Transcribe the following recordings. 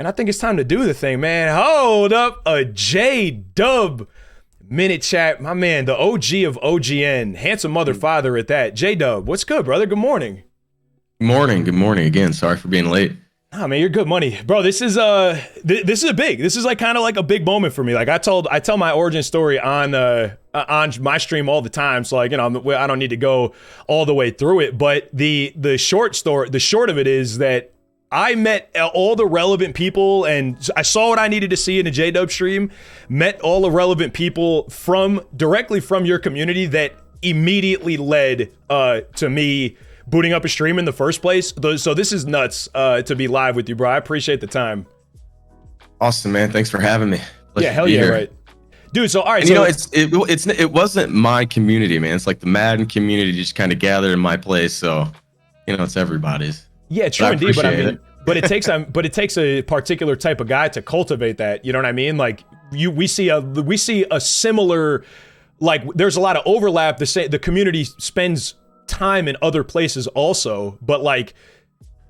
And I think it's time to do the thing, man. Hold up, a J-Dub minute chat. My man, the OG of OGN, handsome mother father at that. J-Dub, what's good, brother? Good morning. Good morning. Good morning again. Sorry for being late. Oh man, you're good money, bro. This is this is like kind of like a big moment for me. Like I tell my origin story on my stream all the time. So like, you know, I don't need to go all the way through it. But the short of it is that I met all the relevant people and I saw what I needed to see in a J-Dub stream, met all the relevant people directly from your community that immediately led to me booting up a stream in the first place. So this is nuts to be live with you, bro. I appreciate the time. Awesome, man. Thanks for having me. Yeah, hell yeah, right. Dude, so all right. And so, it wasn't my community, man. It's like the Madden community just kind of gathered in my place. So, you know, it's everybody's. Yeah, true indeed. But I mean, it takes a particular type of guy to cultivate that. You know what I mean? Like we see a similar, like there's a lot of overlap. The community spends time in other places also, but like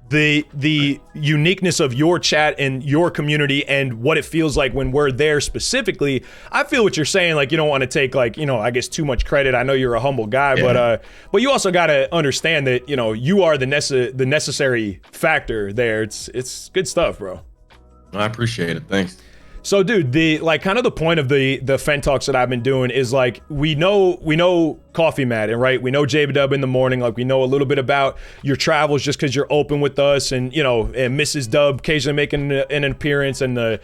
the uniqueness of your chat and your community and what it feels like when we're there specifically, I feel what you're saying. Like you don't want to take like, you know, I guess too much credit. I know you're a humble guy, yeah. But you also got to understand that, you know, you are the necessary factor there. It's good stuff, bro. I appreciate it. Thanks. So dude, the point of the FENDTALKS that I've been doing is like, we know Coffee Madden, right? We know JAYDUHBB in the morning. Like we know a little bit about your travels just cause you're open with us and, you know, and Mrs. Dub occasionally making an appearance in the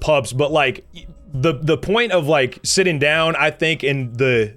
pubs. But like the point of like sitting down, I think, and the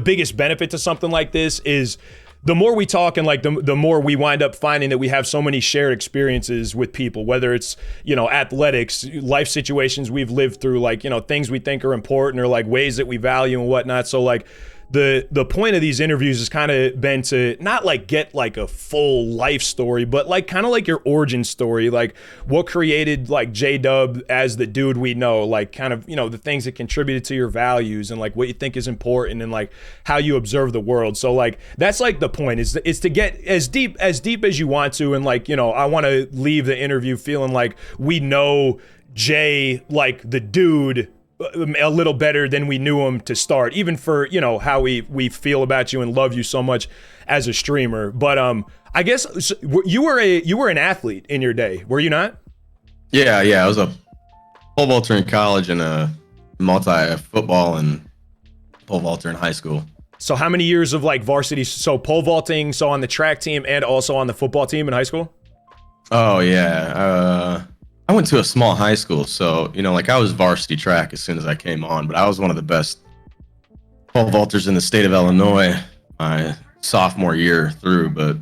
biggest benefit to something like this is the more we talk and like the more we wind up finding that we have so many shared experiences with people, whether it's, you know, athletics, life situations we've lived through, like, you know, things we think are important or like ways that we value and whatnot. So like the point of these interviews has kind of been to not like get like a full life story, but like kind of like your origin story, like what created like J-Dub as the dude we know, like kind of, you know, the things that contributed to your values and like what you think is important and like how you observe the world. So like that's like the point is to get as deep as you want to, and like, you know, I want to leave the interview feeling like we know Jay, like the dude, a little better than we knew him to start, even for, you know, how we feel about you and love you so much as a streamer. But I guess you were an athlete in your day, were you not? Yeah, I was a pole vaulter in college and a football and pole vaulter in high school. So how many years of like varsity? So pole vaulting, so on the track team and also on the football team in high school? Oh yeah. I went to a small high school, so, you know, like I was varsity track as soon as I came on, but I was one of the best pole vaulters in the state of Illinois my sophomore year through. But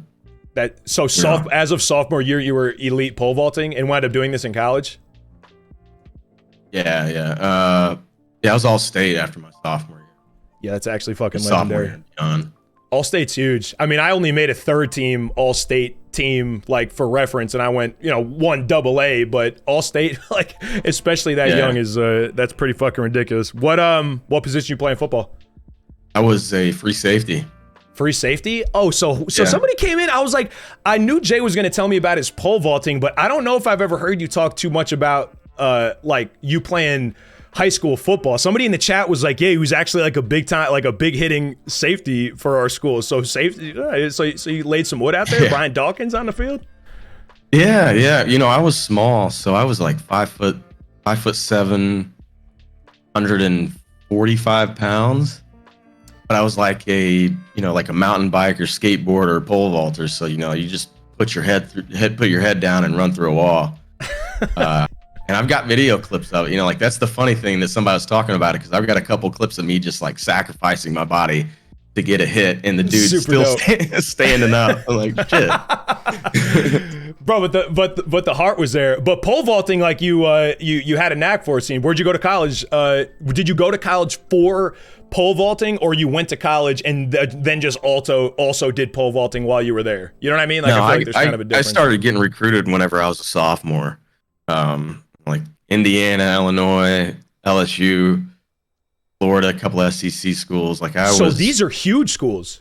as of sophomore year, you were elite pole vaulting and wound up doing this in college? Yeah. I was all state after my sophomore year. Yeah, that's actually fucking legendary. All state's huge. I mean, I only made a third team all state team, like for reference, and I went, you know, 1 AA, but all state, like especially that young is that's pretty fucking ridiculous. What position you play in football? I was a free safety. Free safety? Oh, so somebody came in. I was like, I knew Jay was gonna tell me about his pole vaulting, but I don't know if I've ever heard you talk too much about like you playing high school football. Somebody in the chat was like, yeah, he was actually like a big time, like a big hitting safety for our school. So safety, so you laid some wood out there? Yeah. Brian Dawkins on the field? Yeah. You know, I was small, so I was like 5'7", 145 pounds. But I was like a mountain bike or skateboard or pole vaulter. So, you know, you just put your head down and run through a wall. And I've got video clips of it, you know, like that's the funny thing that somebody was talking about it, because I've got a couple clips of me just like sacrificing my body to get a hit, and the dude's still standing up. I'm like, shit. Bro, but the heart was there. But pole vaulting, like you had a knack for it. Scene. Where'd you go to college? Did you go to college for pole vaulting, or you went to college and then just also did pole vaulting while you were there? You know what I mean? Like, no, I feel like there's kind of a difference. I started getting recruited whenever I was a sophomore. Like Indiana, Illinois, LSU, Florida, a couple of SEC schools. So these are huge schools.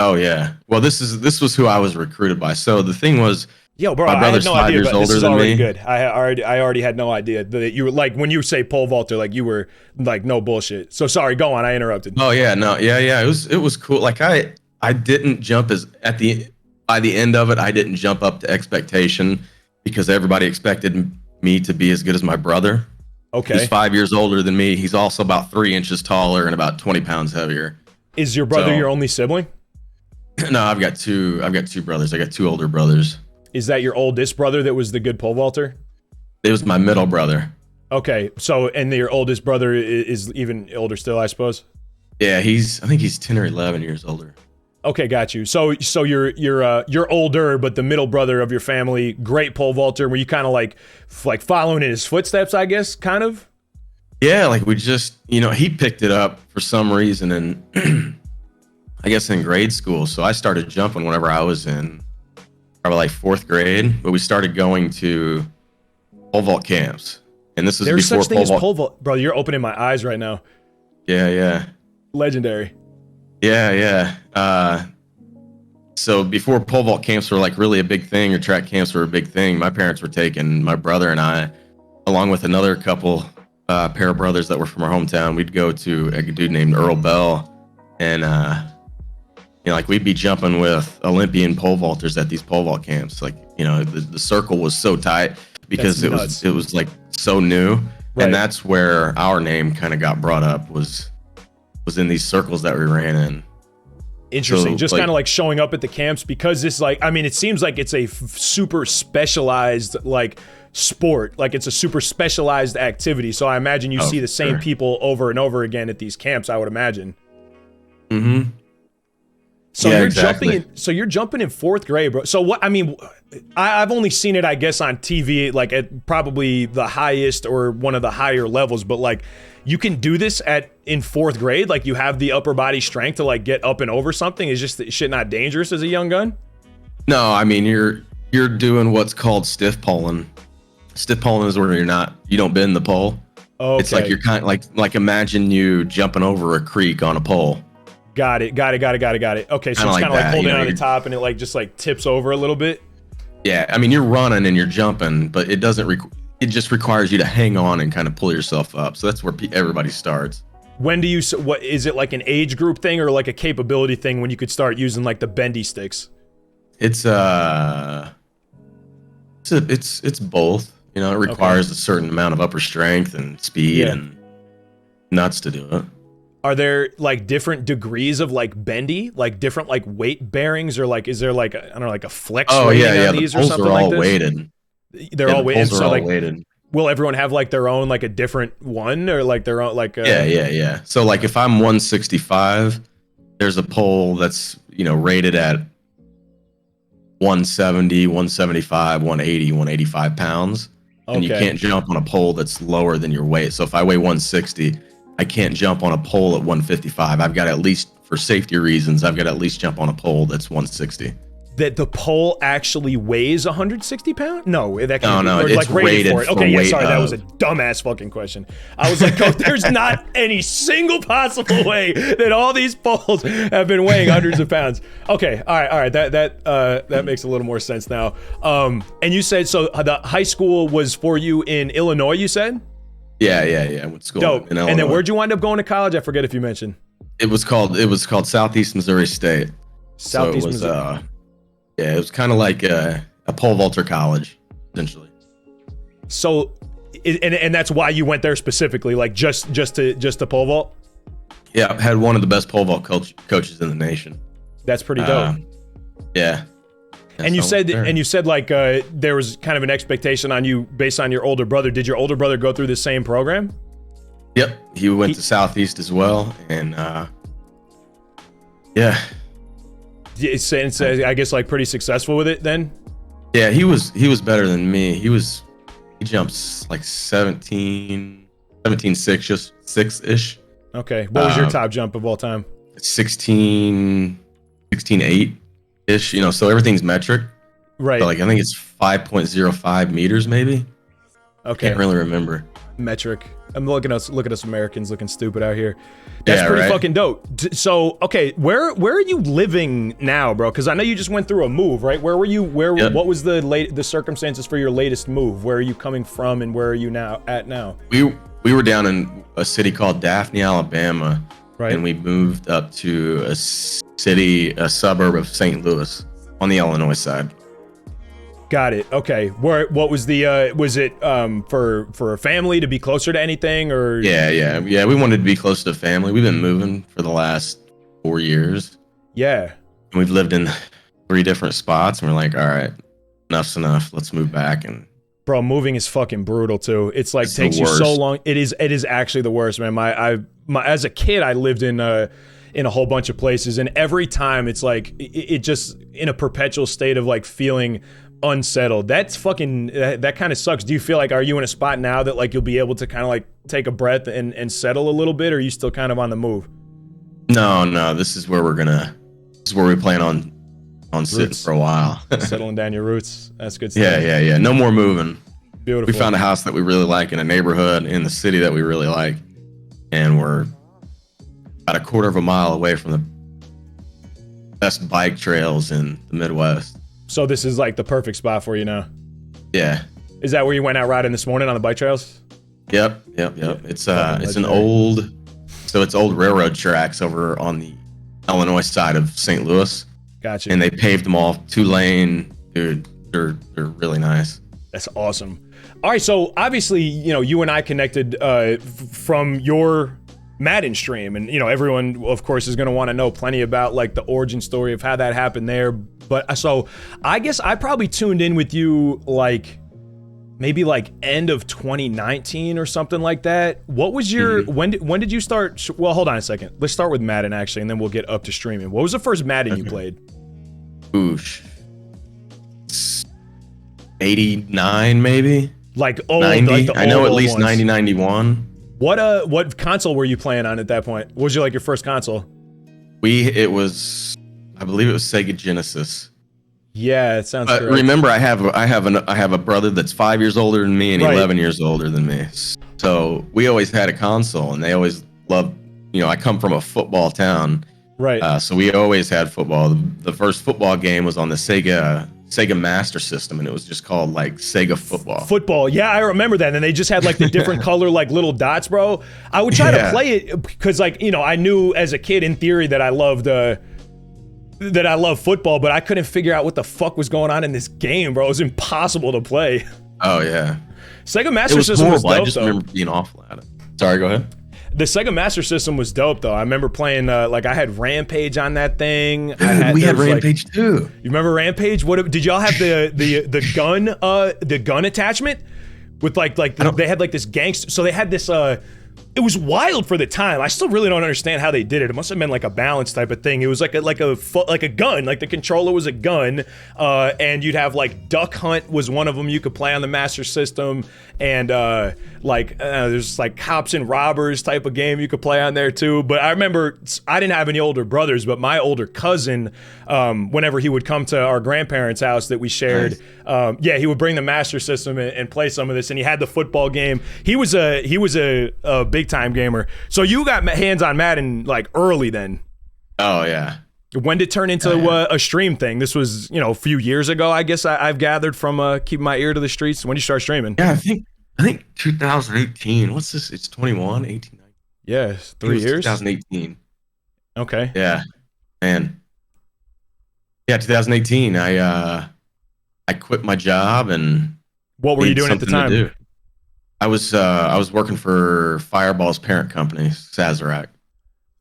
Oh yeah. Well, this was who I was recruited by. So the thing was, Yo, bro, My I had brother's no 5 idea, years but this older is than already me. good. I already had no idea that you were like, when you say pole vaulter, like you were like, no bullshit. So sorry, go on. I interrupted. Oh yeah, no, yeah. It was cool. Like I didn't jump as at the by the end of it, I didn't jump up to expectation because everybody expected me to be as good as my brother. He's Okay. 5 years older than me. He's also about 3 inches taller and about 20 pounds heavier. Is your brother So your only sibling? no, I've got two. I've got two brothers. I got two older brothers. Is that your oldest brother that was the good pole vaulter? It was my middle brother. Okay, so and your oldest brother is even older still, I suppose. Yeah, I think he's 10 or 11 years older. Okay, got you. So you're older, but the middle brother of your family, great pole vaulter. Were you kind of like following in his footsteps, I guess, kind of? Yeah, like we just, he picked it up for some reason, and I guess in grade school. So I started jumping whenever I was in probably like fourth grade, but we started going to pole vault camps. And this was There's before such thing as pole vault, bro. You're opening my eyes right now. Yeah. Legendary. Yeah. So before pole vault camps were like really a big thing, or track camps were a big thing, my parents were taking my brother and I, along with another couple pair of brothers that were from our hometown. We'd go to a dude named Earl Bell, and like we'd be jumping with Olympian pole vaulters at these pole vault camps. Like, the circle was so tight because it was like so new, right. And that's where our name kind of got brought up was in these circles that we ran in. Interesting. So, just kind of like showing up at the camps because this, like, I mean, it seems like it's a super specialized like sport, like it's a super specialized activity. So I imagine you see the same people over and over again at these camps, I would imagine. Mm-hmm. So yeah, you're exactly. you're jumping in fourth grade, bro. So what, I mean, I've only seen it, I guess, on TV, like at probably the highest or one of the higher levels, but like you can do this in fourth grade. Like you have the upper body strength to like get up and over something. Is just shit not dangerous as a young gun? No, I mean, you're doing what's called stiff poling. Stiff poling is where you don't bend the pole. Okay. It's like you're kind of like imagine you jumping over a creek on a pole. Got it. Okay, so Kinda it's kind of like that, holding on the top and it like just like tips over a little bit. Yeah, I mean, you're running and you're jumping, but it doesn't. It just requires you to hang on and kind of pull yourself up. So that's where everybody starts. When do you? What is it, like an age group thing or like a capability thing when you could start using like the bendy sticks? It's it's both. It requires a certain amount of upper strength and speed and nuts to do it. Are there like different degrees of like bendy, like different like weight bearings, or like is there like I don't know, like a flex rating on these or something like this? The poles are all weighted. They're all weighted. So like, weighted. Will everyone have like their own like a different one or like their own like? Yeah. So like if I'm 165, there's a pole that's rated at 170, 175, 180, 185 pounds, and you can't jump on a pole that's lower than your weight. So if I weigh 160. I can't jump on a pole at 155. I've got at least, for safety reasons, I've got to at least jump on a pole that's 160. That the pole actually weighs 160 pounds? No, that can't no, be. it's like rated for it. Okay, weight sorry, that was a dumbass fucking question. I was like, oh, there's not any single possible way that all these poles have been weighing hundreds of pounds. Okay, all right, that makes a little more sense now. And you said so the high school was for you in Illinois, you said? Yeah. I went to school in Illinois. And then where'd you wind up going to college? I forget if you mentioned. It was called Southeast Missouri State. Southeast Missouri. It was kind of like a pole vaulter college, essentially. So, and that's why you went there specifically, like just to pole vault. Yeah, I had one of the best pole vault coaches in the nation. That's pretty dope. Yeah. And you said like there was kind of an expectation on you based on your older brother. Did your older brother go through the same program? Yep, he went to Southeast as well, and yeah. It's I guess like pretty successful with it then. Yeah, he was better than me. He jumps like 17.6 ish. Okay, what was your top jump of all time? 16.8 ish. So everything's metric. Right. So like I think it's 5.05 meters maybe. Okay. Can't really remember. Metric. I'm looking at us Americans looking stupid out here. That's Yeah, pretty right? fucking dope. So, okay, where are you living now, bro? Because I know you just went through a move, right? Where were you? Yep. What was the circumstances for your latest move? Where are you coming from, and where are you now? We were down in a city called Daphne, Alabama, Right. and we moved up to a suburb of St. Louis on the Illinois side. Got it. Okay. What was the was it for a family to be closer to anything, or Yeah. We wanted to be close to family. We've been moving for the last 4 years. Yeah. And we've lived in 3 different spots, and we're like, all right, enough's enough. Let's move back. And Bro, moving is fucking brutal too. It's like It's takes the you so worst. long. It is actually the worst, man. My as a kid, I lived in a whole bunch of places, and every time it's like it just in a perpetual state of like feeling unsettled. That's fucking that kind of sucks. Do you feel like, are you in a spot now that like you'll be able to kind of like take a breath and settle a little bit, or are you still kind of on the move? no, this is where we plan on sitting Roots. for a while. Settling down your roots. That's good stuff. Yeah. No more moving. Beautiful. We found a house that we really like in a neighborhood in the city that we really like, and we're about a quarter of a mile away from the best bike trails in the Midwest. So this is like the perfect spot for you now. Yeah. Is that where you went out riding this morning on the bike trails? Yep. It's Fucking it's an legendary. old railroad tracks over on the Illinois side of St. Louis, Gotcha. and they paved them all 2-lane. Dude, they're really nice. That's awesome. All right, so obviously, you know, you and I connected from your Madden stream, and you know, everyone, of course, is going to want to know plenty about like the origin story of how that happened there. But so, I guess I probably tuned in with you like maybe like end of 2019 or something like that. What was your when did you start? Well, hold on a second. Let's start with Madden actually, and then we'll get up to streaming. What was the first Madden you played? Oosh. 89 maybe. Like old, 90. like the I know old, at old least ones. 90, 91. What console were you playing on at that point? What was your like your first console? It was, I believe it was Sega Genesis. Yeah, it sounds But correct. remember, I have a brother that's 5 years older than me and Right. 11 years older than me. So we always had a console, and they always loved. You know, I come from a football town, Right. so we always had football. The first football game was on the Sega Master System, and it was just called like Sega Football. Football. Yeah, I remember that. And they just had like the different color, like little dots, bro. I would try to Yeah. play it because, like, you know, I knew as a kid in theory that I loved football, but I couldn't figure out what the fuck was going on in this game, bro. It was impossible to play. Oh yeah, Sega it Master was System was horrible. I dope, just though. remember being awful at it. Sorry, go ahead. The Sega Master System was dope, though. I remember playing, like, I had Rampage on that thing. Dude, there we had was, like- Rampage too. You remember Rampage? What did y'all have the gun attachment with like they had like this gangster? So they had this it was wild for the time. I still really don't understand how they did it. It must have been like a balance type of thing. It was like a gun. Like the controller was a gun, and you'd have like Duck Hunt was one of them you could play on the Master System, and there's like Cops and Robbers type of game you could play on there too. But I remember I didn't have any older brothers, but my older cousin, whenever he would come to our grandparents' house that we shared, he would bring the Master System and play some of this, and he had the football game. He was a big time gamer. So you got hands on Madden like early then. Oh yeah. When did it turn into a stream thing? This was, you know, a few years ago, I guess I've gathered from keeping my ear to the streets. When did you start streaming? Yeah, I think 2018. What's this? It's 21, 18. Yeah, 3 years. 2018. Okay. Yeah, man. Yeah, 2018. I quit my job and What were you needed doing at the something to time? do. I was working for Fireball's parent company, Sazerac.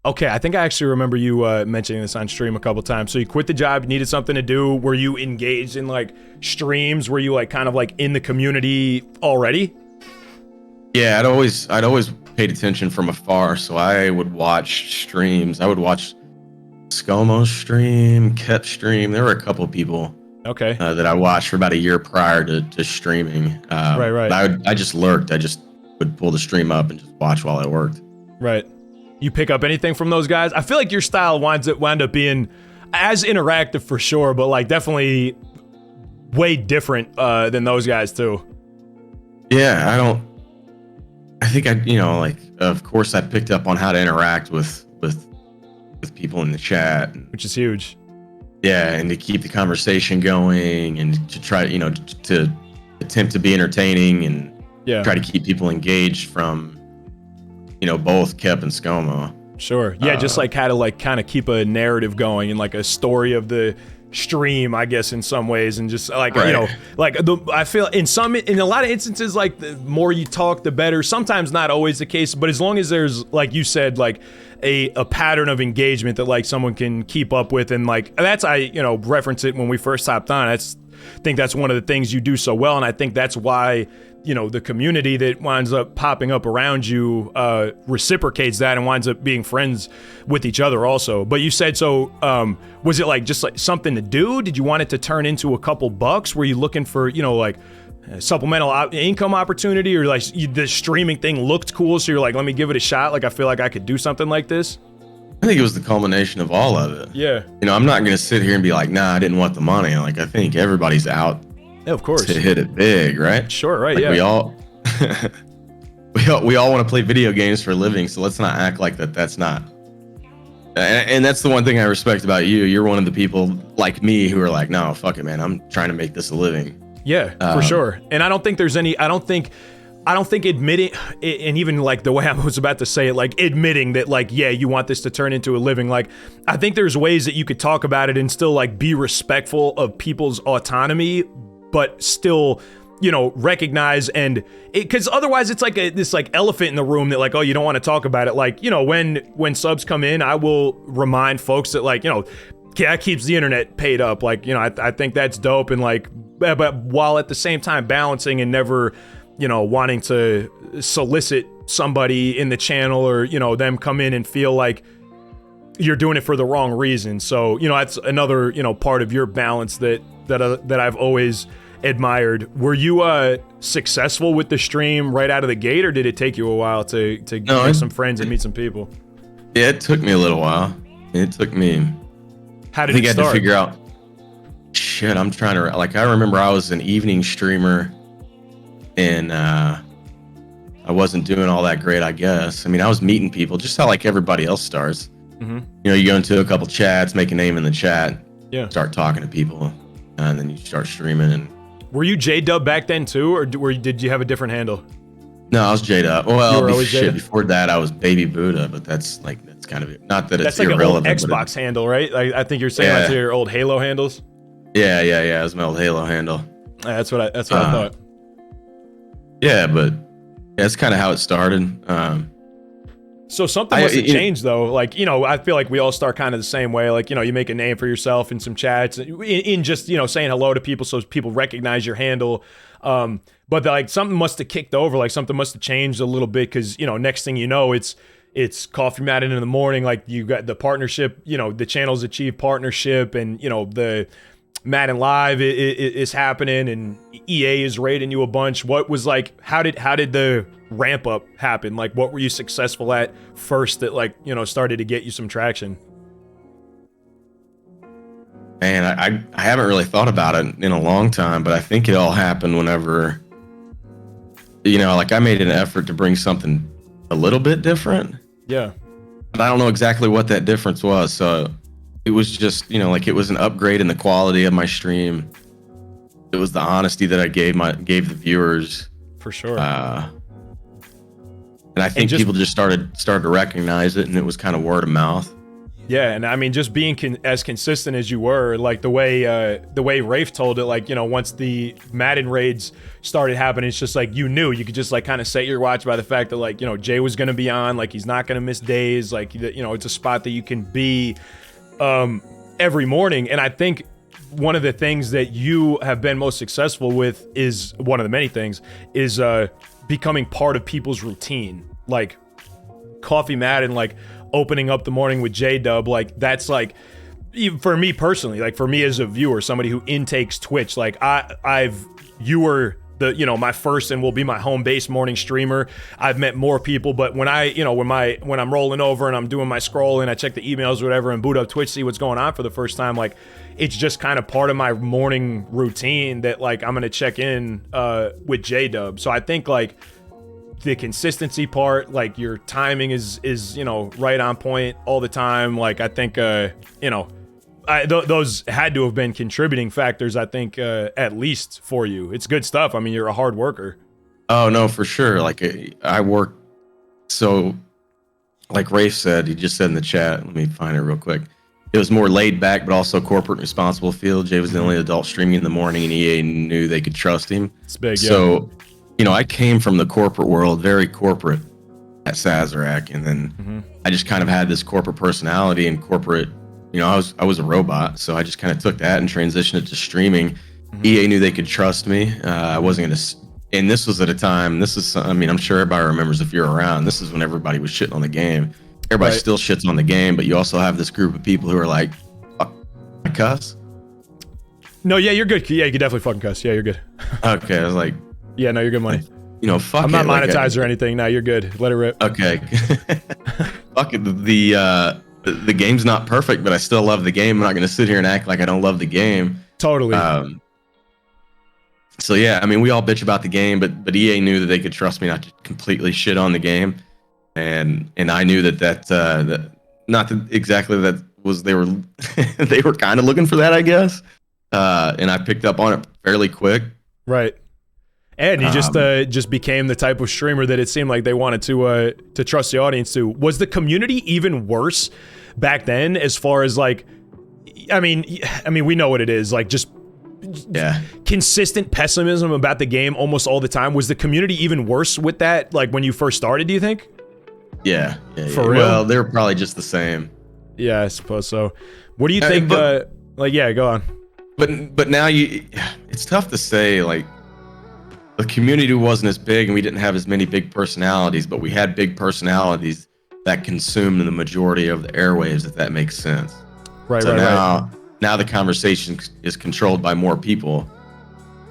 Okay, I think I actually remember you mentioning this on stream a couple times. So you quit the job, you needed something to do. Were you engaged in like streams? Were you like kind of like in the community already? Yeah, I'd always paid attention from afar, so I would watch streams. I would watch ScoMo stream, Kep stream. There were a couple of people Okay. that I watched for about a year prior to streaming. Right. But I just lurked. I just would pull the stream up and just watch while I worked. Right. You pick up anything from those guys? I feel like your style wound up being as interactive for sure, but like definitely way different than those guys too. Yeah, think you know, like, of course I picked up on how to interact with people in the chat, which is huge. Yeah, and to keep the conversation going, and to try, you know, to attempt to be entertaining, and try to keep people engaged from, you know, both Kep and ScoMo. Sure. Yeah, just like how to like kind of keep a narrative going and like a story of the stream, I guess, in some ways, and just like you know, like I feel in a lot of instances, like the more you talk, the better. Sometimes not always the case, but as long as there's, like you said, like a pattern of engagement that like someone can keep up with, and like that's, I, you know, reference it when we first hopped on. I think that's one of the things you do so well, and I think that's why, you know, the community that winds up popping up around you reciprocates that and winds up being friends with each other also. But you said, so was it like just like something to do? Did you want it to turn into a couple bucks? Were you looking for, you know, like supplemental income opportunity, or like the streaming thing looked cool, so you're like, let me give it a shot, like I feel like I could do something like this? I think it was the culmination of all of it. Yeah. You know, I'm not going to sit here and be like, nah, I didn't want the money. Like, I think everybody's out, of course, to hit it big, right? Sure, right. Like, yeah. We all want to play video games for a living, so let's not act like that's not. And that's the one thing I respect about you. You're one of the people like me who are like, no, fuck it, man. I'm trying to make this a living. Yeah, for sure. And I don't think there's any, I don't think admitting, and even like the way I was about to say it, like admitting that like, yeah, you want this to turn into a living. Like, I think there's ways that you could talk about it and still like be respectful of people's autonomy, but still, you know, recognize, and because otherwise it's like this like elephant in the room that like, oh, you don't want to talk about it. Like, you know, when subs come in, I will remind folks that like, you know, that keeps the internet paid up. Like, you know, I think that's dope, and like, but while at the same time balancing and never, you know, wanting to solicit somebody in the channel, or, you know, them come in and feel like you're doing it for the wrong reason. So, you know, that's another, you know, part of your balance that I've always admired. Were you successful with the stream right out of the gate, or did it take you a while to get some friends and meet some people? Yeah, it took me a little while. It took me. How did it start? I had to figure out. Shit, I'm trying to, like, I remember I was an evening streamer, and I wasn't doing all that great, I guess. I mean, I was meeting people just how like everybody else starts. Mm-hmm. You know, you go into a couple chats, make a name in the chat, start talking to people, and then you start streaming. And were you JAYDUHBB back then too, or did you have a different handle? No, I was JAYDUHBB. Well, before that I was Baby Buddha, but that's kind of it. Not that it's irrelevant. That's like an old Xbox handle, right? I think you're saying that's your old Halo handles. Yeah. It was my old Halo handle. That's what I thought. Yeah, but that's kind of how it started. So something must have changed though. Like, you know, I feel like we all start kind of the same way. Like, you know, you make a name for yourself in some chats, in just, you know, saying hello to people so people recognize your handle. But like something must have kicked over, like something must have changed a little bit, because, you know, next thing you know, it's Coffee Maaannn in the morning. Like, you got the partnership, you know, the channels achieve partnership, and, you know, the Maaannn Live is happening, and EA is raiding you a bunch. What was like, how did the ramp up happen? Like, what were you successful at first that, like, you know, started to get you some traction? Man, I haven't really thought about it in a long time, but I think it all happened whenever, you know, like I made an effort to bring something a little bit different. Yeah. But I don't know exactly what that difference was. So it was just, you know, like it was an upgrade in the quality of my stream. It was the honesty that I gave the viewers. For sure. And I think people just started to recognize it, and it was kind of word of mouth. Yeah, and I mean, just being as consistent as you were, like the way Rafe told it, like, you know, once the Maaannn raids started happening, it's just like you knew you could just like kind of set your watch by the fact that, like, you know, Jay was gonna be on, like he's not gonna miss days, like, you know, it's a spot that you can be every morning. And I think one of the things that you have been most successful with is one of the many things is becoming part of people's routine, like Coffee Maaannn, like opening up the morning with JAYDUHBB, like that's like, for me personally, like for me as a viewer, somebody who intakes Twitch, like you were the, you know, my first and will be my home base morning streamer. I've met more people, but when when I'm rolling over and I'm doing my scrolling, I check the emails or whatever and boot up Twitch, see what's going on for the first time, like it's just kind of part of my morning routine that like I'm gonna check in with JAYDUHBB. So I think like the consistency part, like your timing is you know, right on point all the time. Like I think you know, those had to have been contributing factors, I think, at least for you. It's good stuff. I mean, you're a hard worker. Oh no, for sure. Like I work. So like Rafe said, he just said in the chat, let me find it real quick. It was more laid back, but also corporate and responsible feel. Jay was the only adult streaming in the morning, and EA knew they could trust him. It's big, yeah. So, you know, I came from the corporate world, very corporate at Sazerac, and then I just kind of had this corporate personality and corporate. You know, I was a robot, so I just kind of took that and transitioned it to streaming. EA knew they could trust me. I wasn't going to. And this was at a time, I mean, I'm sure everybody remembers if you're around, this is when everybody was shitting on the game. Everybody still shits on the game, but you also have this group of people who are like, fuck, I cuss? No, yeah, you're good. Yeah, you can definitely fucking cuss. Yeah, you're good. Okay, I was like, yeah, no, you're good, money. You know, fuck it. I'm not monetized or anything. No, you're good. Let it rip. Okay. Fuck it. The game's not perfect, but I still love the game. I'm not going to sit here and act like I don't love the game. Totally. So yeah, I mean, we all bitch about the game, but EA knew that they could trust me not to completely shit on the game, and I knew that not that exactly that was they were they were kind of looking for that, I guess, and I picked up on it fairly quick. Right. And you just became the type of streamer that it seemed like they wanted to trust the audience to. Was the community even worse back then, as far as like, I mean, we know what it is, like just. Yeah, consistent pessimism about the game almost all the time. Was the community even worse with that, like when you first started, do you think? Yeah. For real? Well, they're probably just the same. Yeah, I suppose so. What do you think? Like, yeah, go on. But now it's tough to say. Like, the community wasn't as big, and we didn't have as many big personalities, but we had big personalities that consumed the majority of the airwaves, if that makes sense. Right. Now the conversation is controlled by more people,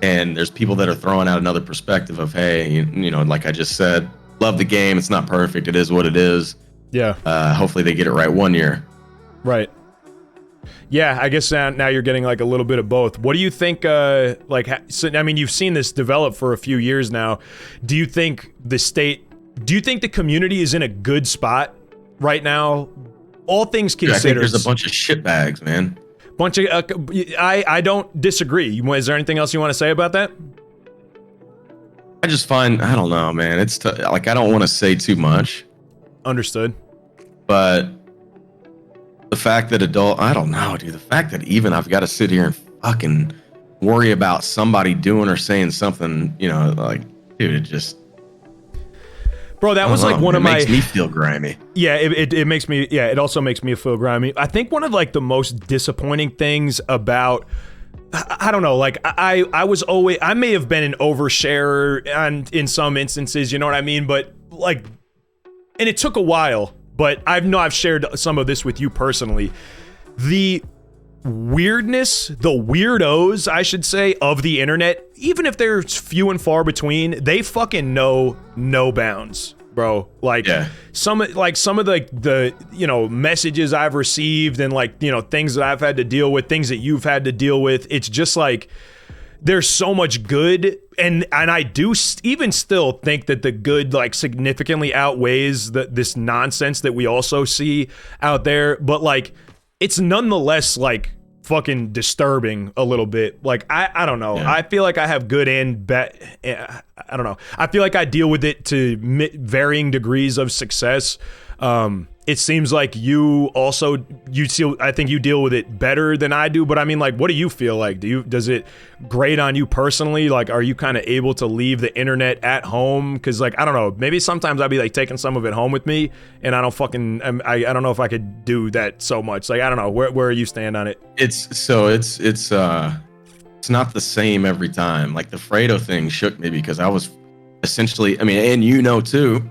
and there's people that are throwing out another perspective of, hey, you know, like I just said, love the game. It's not perfect. It is what it is. Yeah. Hopefully they get it right one year. Right. Yeah, I guess now you're getting like a little bit of both. What do you think, so, I mean, you've seen this develop for a few years now. Do you think the community is in a good spot right now? All things considered. I think there's a bunch of shitbags, man. I don't disagree. Is there anything else you want to say about that? I just find, I don't know, man. It's like, I don't want to say too much. Understood. But the fact that I don't know, dude. The fact that even I've got to sit here and fucking worry about somebody doing or saying something, you know, like, dude, it just. Bro, that was like one of my. It makes me feel grimy. Yeah, it makes me. Yeah, it also makes me feel grimy. I think one of like the most disappointing things about, I don't know, like I may have been an oversharer and in some instances, you know what I mean, but like, and it took a while, but I've shared some of this with you personally. The weirdness, the weirdos, I should say, of the internet, even if they're few and far between, they fucking know no bounds, bro. Like, some of the you know, messages I've received and like, you know, things that I've had to deal with, things that you've had to deal with, it's just like there's so much good, and I do even still think that the good like significantly outweighs this nonsense that we also see out there, but like it's nonetheless like fucking disturbing a little bit. Like I don't know. Yeah. I feel like I have good and bad. I don't know. I feel like I deal with it to varying degrees of success. It seems like I think you deal with it better than I do, but I mean, like, what do you feel like? Does it grate on you personally? Like, are you kind of able to leave the internet at home? Cause like, I don't know, maybe sometimes I'd be like taking some of it home with me, and I don't know if I could do that so much. Like, I don't know, where you stand on it? It's not the same every time. Like the Fredo thing shook me because I was essentially, I mean, and you know too,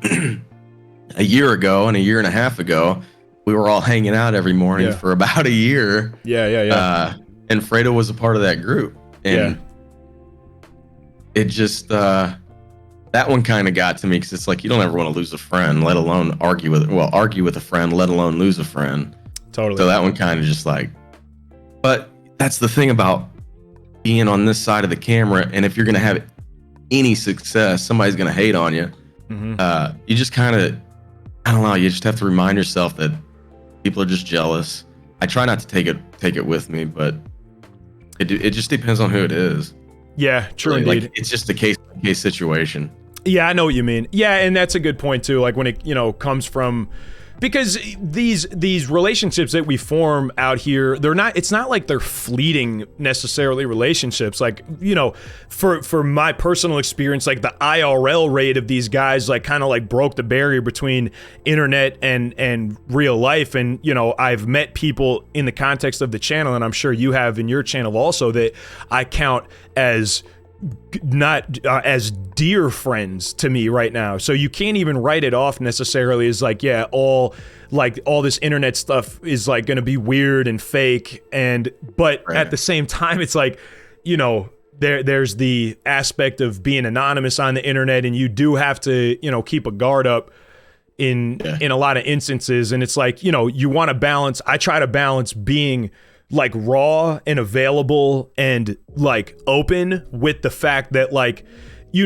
a year ago and a year and a half ago, we were all hanging out every morning for about a year. Yeah. And Fredo was a part of that group. And it just, that one kind of got to me because it's like, you don't ever want to lose a friend, let alone argue with a friend, let alone lose a friend. Totally. So that one kind of just like, but that's the thing about being on this side of the camera. And if you're going to have any success, somebody's going to hate on you. You just kind of, I don't know, you just have to remind yourself that people are just jealous. I try not to take it with me, but it just depends on who it is. Yeah, true, really, indeed. like, it's just a case situation. Yeah, I know what you mean. Yeah, and that's a good point too. Like when it, comes from, because these relationships that we form out here, it's not like they're fleeting necessarily relationships. Like, for my personal experience, like the IRL rate of these guys, like kind of like broke the barrier between internet and real life. And, I've met people in the context of the channel, and I'm sure you have in your channel also, that I count as not as dear friends to me right now. So you can't even write it off necessarily as like, yeah, all this internet stuff is like going to be weird and fake. But right. At the same time, it's like, there's the aspect of being anonymous on the internet, and you do have to, keep a guard up in a lot of instances. And it's like, you want to balance. I try to balance being like raw and available and like open with the fact that, like, you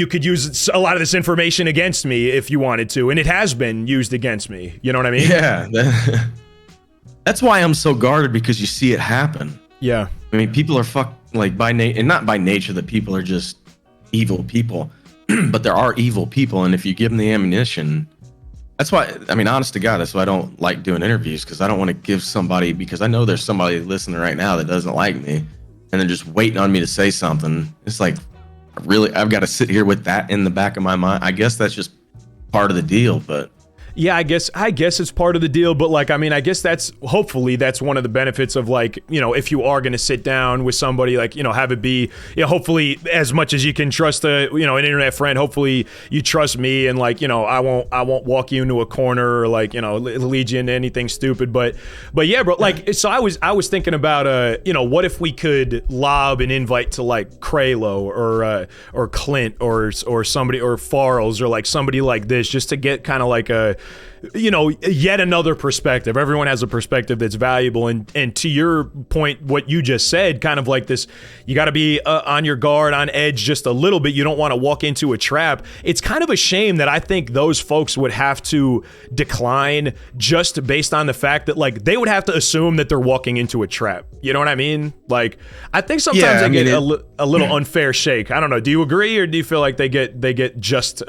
could use a lot of this information against me if you wanted to, and it has been used against me. You know what I mean? Yeah. That's why I'm so guarded, because you see it happen. Yeah. I mean, people are like and not by nature that people are just evil people, but there are evil people, and if you give them the ammunition. That's why, I mean, honest to God, that's why I don't like doing interviews, because I don't want to give somebody, because I know there's somebody listening right now that doesn't like me, and they're just waiting on me to say something. It's like, really, I've got to sit here with that in the back of my mind. I guess that's just part of the deal, but. Yeah, I guess it's part of the deal, but like, I mean, I guess hopefully that's one of the benefits of, like, if you are going to sit down with somebody, like, have it be, hopefully as much as you can trust an internet friend, hopefully you trust me, and like, I won't walk you into a corner or like, lead you into anything stupid, but yeah, bro, like, so I was thinking about, what if we could lob an invite to like Kralo or Clint or somebody, or Farrells, or like somebody like this, just to get kind of like a, yet another perspective. Everyone has a perspective that's valuable, and to your point, what you just said, kind of like this, you got to be on your guard, on edge just a little bit. You don't want to walk into a trap. It's kind of a shame that I think those folks would have to decline just based on the fact that, like, they would have to assume that they're walking into a trap. You know what I mean? Like, I think sometimes they get a little unfair shake. I don't know. Do you agree, or do you feel like they get just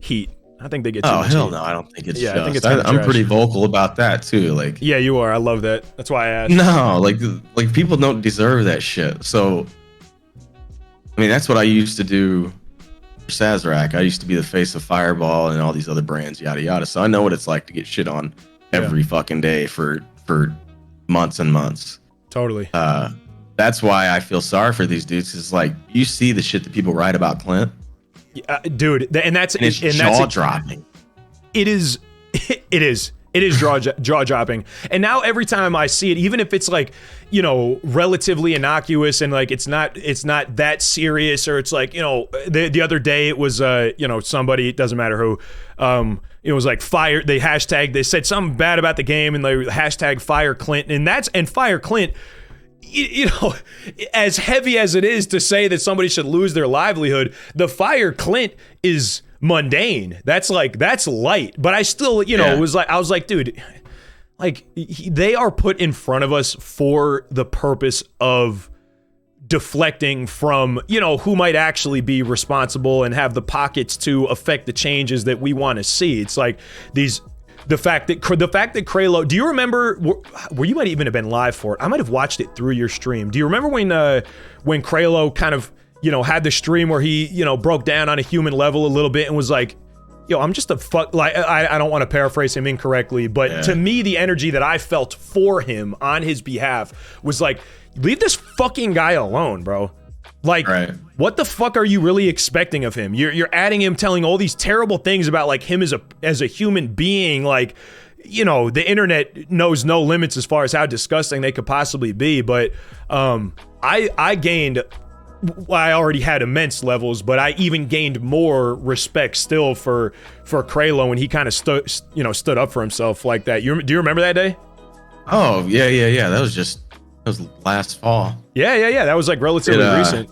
heat? I think they get too much hell heat. No, I don't think it's just. I think it's I'm pretty vocal about that too. Like, yeah, you are. I love that. That's why I asked. No, like people don't deserve that shit. So, I mean, that's what I used to do for Sazerac. I used to be the face of Fireball and all these other brands, yada yada. So I know what it's like to get shit on every fucking day for months and months. Totally. That's why I feel sorry for these dudes. It's like, you see the shit that people write about Clint. Dude, and that's jaw dropping. It is jaw dropping. And now every time I see it, even if it's like, relatively innocuous and like it's not that serious, or it's like, the other day it was somebody, it doesn't matter who, it was like fire, they said something bad about the game, and they hashtag fire Clint, and fire Clint. As heavy as it is to say that somebody should lose their livelihood, the fire Clint is mundane. That's light. But I still, I was like, dude, like, they are put in front of us for the purpose of deflecting from, who might actually be responsible and have the pockets to affect the changes that we want to see. It's like the fact that Kralo, do you remember where you might even have been live for it? I might have watched it through your stream. Do you remember when Kralo kind of, had the stream where he, broke down on a human level a little bit and was like, yo, I'm just I don't want to paraphrase him incorrectly, but to me, the energy that I felt for him on his behalf was like, leave this fucking guy alone, bro. Like, right. What the fuck are you really expecting of him? You're adding him telling all these terrible things about like him as a human being. Like, the internet knows no limits as far as how disgusting they could possibly be. But I already had immense levels, but I even gained more respect still for Kralo when he kind of stood up for himself like that. Do you remember that day? Oh yeah. That was last fall. Yeah. That was like relatively recent.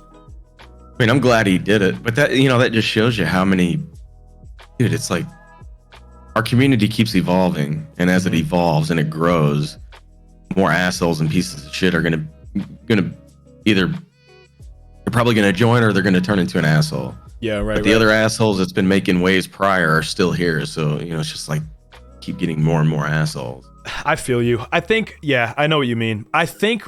I mean, I'm glad he did it, but that, that just shows you how many, dude, it's like our community keeps evolving, and as it evolves and it grows, more assholes and pieces of shit are gonna either, they're probably gonna join or they're gonna turn into an asshole. Yeah, right. But the other assholes that's been making waves prior are still here, so it's just like keep getting more and more assholes. I feel you. I think, yeah, I know what you mean. I think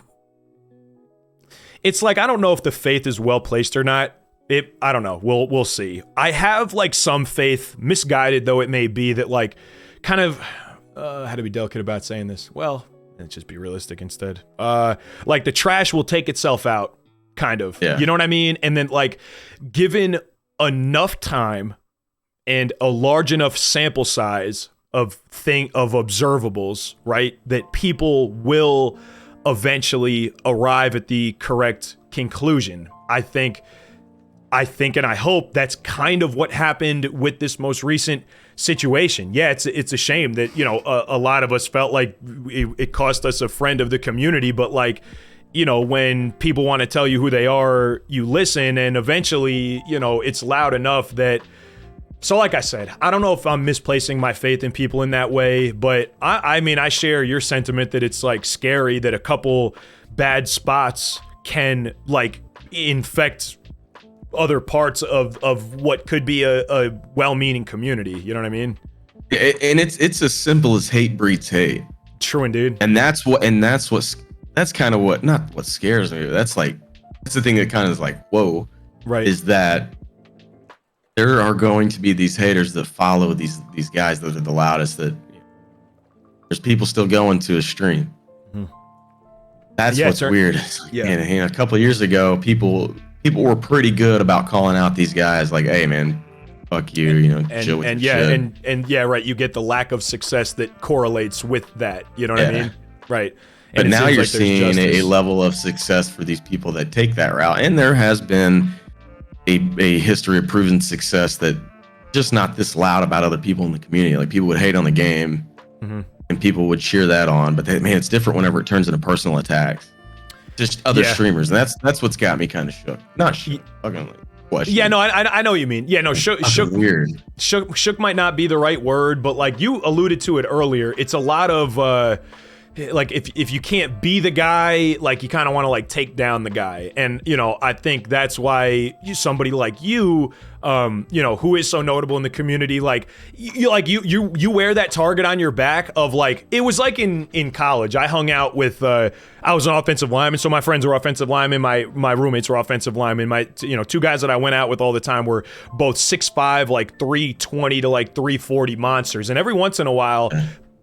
it's like, I don't know if the faith is well placed or not. I don't know. We'll see. I have like some faith, misguided though it may be, that like kind of how to be delicate about saying this. Well, let's just be realistic instead. Like the trash will take itself out, kind of. Yeah. You know what I mean? And then like given enough time and a large enough sample size of observables, right, that people will eventually arrive at the correct conclusion. I think and I hope that's kind of what happened with this most recent situation. Yeah, it's a shame that, a lot of us felt like it cost us a friend of the community, but like, when people want to tell you who they are, you listen, and eventually, it's loud enough that. So like I said, I don't know if I'm misplacing my faith in people in that way, but I mean, I share your sentiment that it's like scary that a couple bad spots can like infect other parts of what could be a well-meaning community. You know what I mean? And it's as simple as hate breeds hate. True indeed. And that's kind of what, not what scares me. That's the thing that kind of is like, whoa, right? Is that there are going to be these haters that follow these guys that are the loudest, that there's people still going to a stream. Mm-hmm. That's what's weird. Yeah. And a couple of years ago, people were pretty good about calling out these guys like, hey man, fuck you, chill with your shit. And yeah, right. You get the lack of success that correlates with that. You know what I mean? Right. And but now you're seeing a level of success for these people that take that route. And there has been a history of proven success that just not this loud about other people in the community. Like people would hate on the game, mm-hmm. and people would cheer that on. But it's different whenever it turns into personal attacks. Just other streamers, and that's what's got me kind of shook. Not shook, fucking like question. Yeah, no, I know what you mean. Yeah, no, shook. Weird. Shook might not be the right word, but like you alluded to it earlier, it's a lot of like if you can't be the guy, like you kind of want to like take down the guy, and I think that's why somebody like you, who is so notable in the community, like you wear that target on your back of like, it was like in college. I hung out with I was an offensive lineman, so my friends were offensive linemen, my roommates were offensive linemen. My two guys that I went out with all the time were both 6'5", like 320 to like 340 monsters, and every once in a while,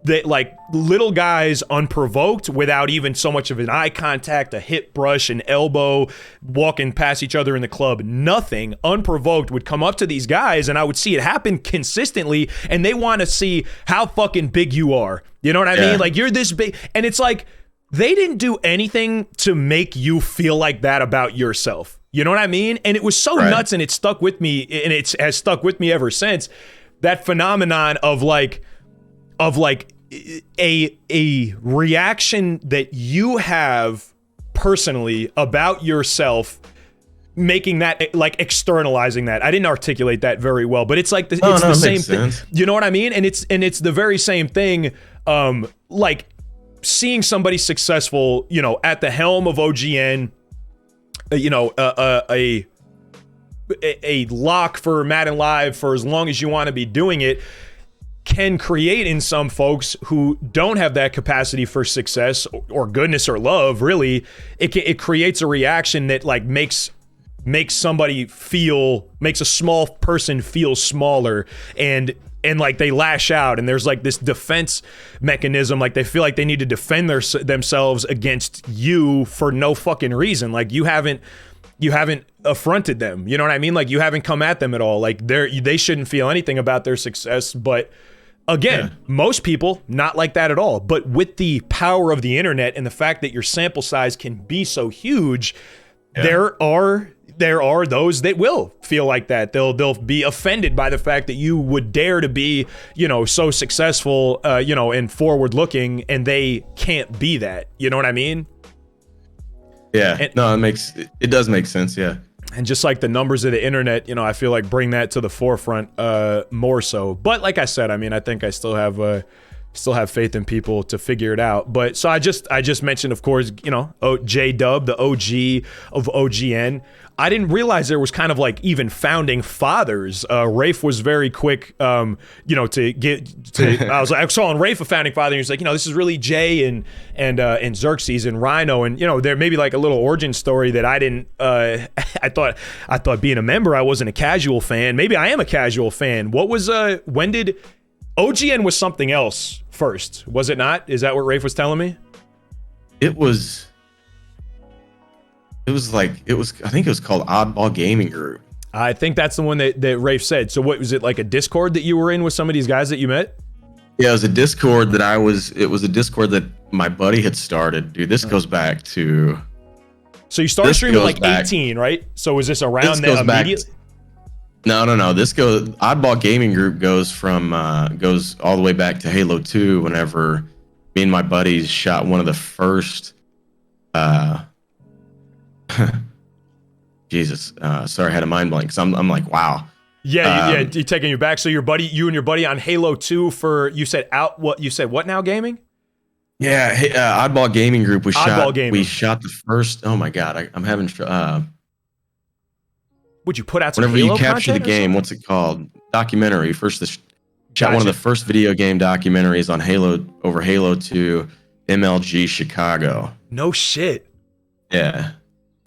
that like little guys unprovoked, without even so much of an eye contact, a hip brush, an elbow, walking past each other in the club, nothing, unprovoked, would come up to these guys, and I would see it happen consistently, and they want to see how fucking big you are. You know what I mean? Like, you're this big, and it's like, they didn't do anything to make you feel like that about yourself. You know what I mean? And it was so nuts, and it stuck with me, and it has stuck with me ever since. That phenomenon of like a reaction that you have personally about yourself, making that, like, externalizing that. I didn't articulate that very well, but it's like it's the same thing. You know what I mean? And it's the very same thing. Like seeing somebody successful, at the helm of OGN, a lock for Madden Live for as long as you want to be doing it, can create in some folks who don't have that capacity for success or goodness or love, really, it creates a reaction that like makes somebody makes a small person feel smaller, and like they lash out, and there's like this defense mechanism, like they feel like they need to defend themselves against you for no fucking reason. Like you haven't affronted them, you know what I mean? Like you haven't come at them at all. Like they shouldn't feel anything about their success, but again, most people not like that at all. But with the power of the internet and the fact that your sample size can be so huge, there are those that will feel like that. They'll be offended by the fact that you would dare to be, so successful, and forward looking, and they can't be that. You know what I mean? Yeah. No, it does make sense. Yeah. And just like the numbers of the internet, I feel like bring that to the forefront more so. But like I said, I mean, I think I still have faith in people to figure it out. But so I just mentioned, of course, JAYDUHBB, the OG of OGN. I didn't realize there was kind of like even founding fathers. Rafe was very quick, to get to. I was calling Rafe a founding father, and he was like, this is really Jay and Xerxes and Rhino, and there may be like a little origin story that I didn't. I thought being a member, I wasn't a casual fan. Maybe I am a casual fan. What was when did OGN was something else first? Was it not? Is that what Rafe was telling me? It was I think it was called Oddball Gaming Group. I think that's the one that Rafe said. So what was it, like a Discord that you were in with some of these guys that you met? Yeah, it was a Discord it was a Discord that my buddy had started. Dude, this goes back to. So you started streaming like 18, right? So was this around that immediately? No. Oddball Gaming Group goes all the way back to Halo 2. Whenever me and my buddies shot one of the first. Jesus, sorry, I had a mind blank. Cause I'm like, wow. Yeah, you're taking you back. So you and your buddy on Halo 2 what now gaming? Yeah, Oddball Gaming Group. We shot the first. Oh my god, I'm having. Would you put out some whenever Halo you capture the game? What's it called? Documentary. Shot one of the first video game documentaries on Halo 2, MLG Chicago. No shit. Yeah.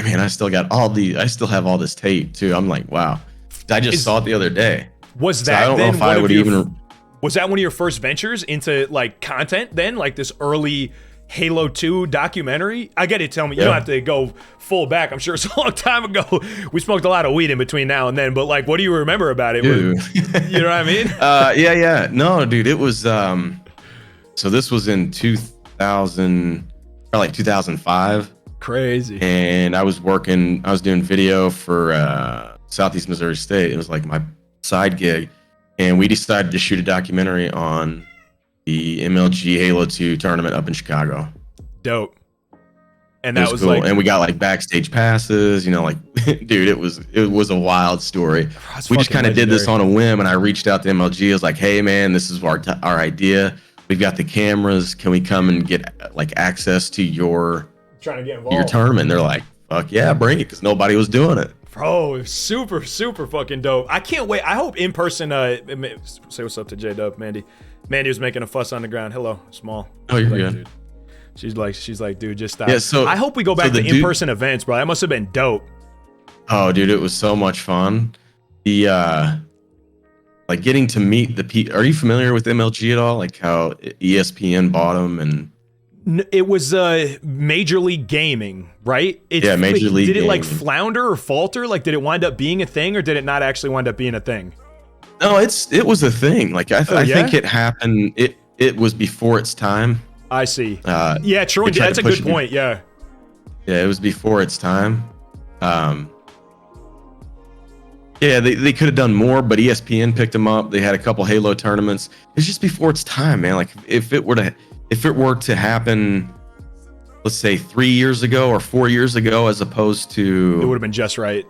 I mean, I still have all this tape too. I'm like, wow. I just saw it the other day. Was that? So I don't know if I would even. Was that one of your first ventures into like content? Then, like this early Halo 2 documentary. I get it. Tell me, you don't have to go full back. I'm sure it's a long time ago. We smoked a lot of weed in between now and then. But like, what do you remember about it? Dude. You know what I mean? Yeah. No, dude. It was. So this was in 2000, or like 2005. Crazy. And I was doing video for Southeast Missouri State. It was like my side gig, and we decided to shoot a documentary on the MLG Halo 2 tournament up in Chicago. Dope. And that was cool. like, and we got like backstage passes, dude, it was a wild story. We just kind of did this on a whim, and I reached out to MLG. I was like, hey man, this is our idea. We've got the cameras. Can we come and get like access to your tournament? They're like, fuck yeah, bring it, because nobody was doing it. Bro, super fucking dope. I can't wait. I hope in person. Say what's up to JAYDUHBB, Mandy. Mandy was making a fuss on the ground. Hello, small. Oh, you're good. Dude. She's like, dude, just stop. Yeah, so I hope we go back to in-person events, bro. That must have been dope. Oh, dude, it was so much fun. The like getting to meet the people. Are you familiar with MLG at all? Like how ESPN bought them and. It was Major League Gaming, right? Major League. Did it like Gaming. flounder or falter? Like, did it wind up being a thing, or did it not actually wind up being a thing? No, it was a thing. Like I think it happened. It was before its time. I see. Yeah, true. That's a good point. Yeah. Yeah, it was before its time. Yeah, they could have done more, but ESPN picked them up. They had a couple Halo tournaments. It's just before its time, man. Like if it were to happen, let's say 3 years ago or 4 years ago, as opposed to, it would have been just right.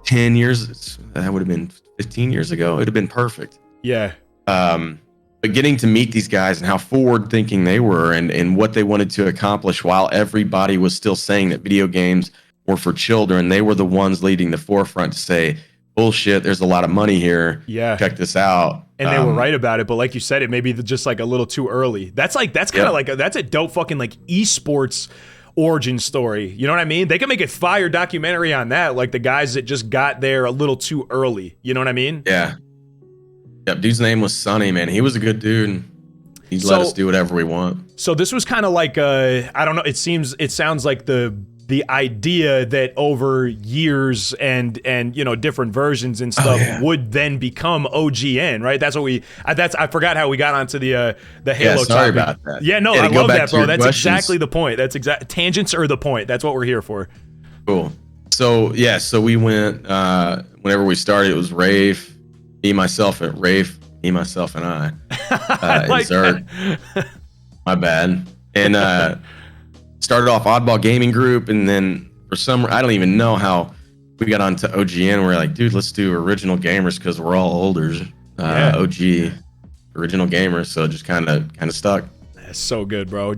10 years, that would have been 15 years ago. It'd have been perfect. Yeah. But getting to meet these guys and how forward thinking they were and what they wanted to accomplish while everybody was still saying that video games were for children, they were the ones leading the forefront to say, bullshit, there's a lot of money here. Yeah. Check this out. And they were right about it, but like you said, it may be just like a little too early. That's kind of like that's a dope fucking like esports origin story. You know what I mean? They can make a fire documentary on that, like the guys that just got there a little too early. You know what I mean? Yeah. Yep. Dude's name was Sonny, man. He was a good dude. He let us do whatever we want. So this was kind of like I don't know. It sounds like the idea that over years and different versions and stuff would then become OGN, right? That's what I forgot how we got onto the Halo topic. Sorry about that. Yeah, no, I love that, bro. That's exactly the point. Tangents are the point. That's what we're here for. Cool. So we went whenever we started, it was Rafe, me, myself, and I. I like Zerk. My bad. And started off Oddball Gaming Group, and then for some, I don't even know how we got onto OGN. We're like, dude, let's do original gamers because we're all older. OG original gamers. So just kind of stuck. That's so good, bro.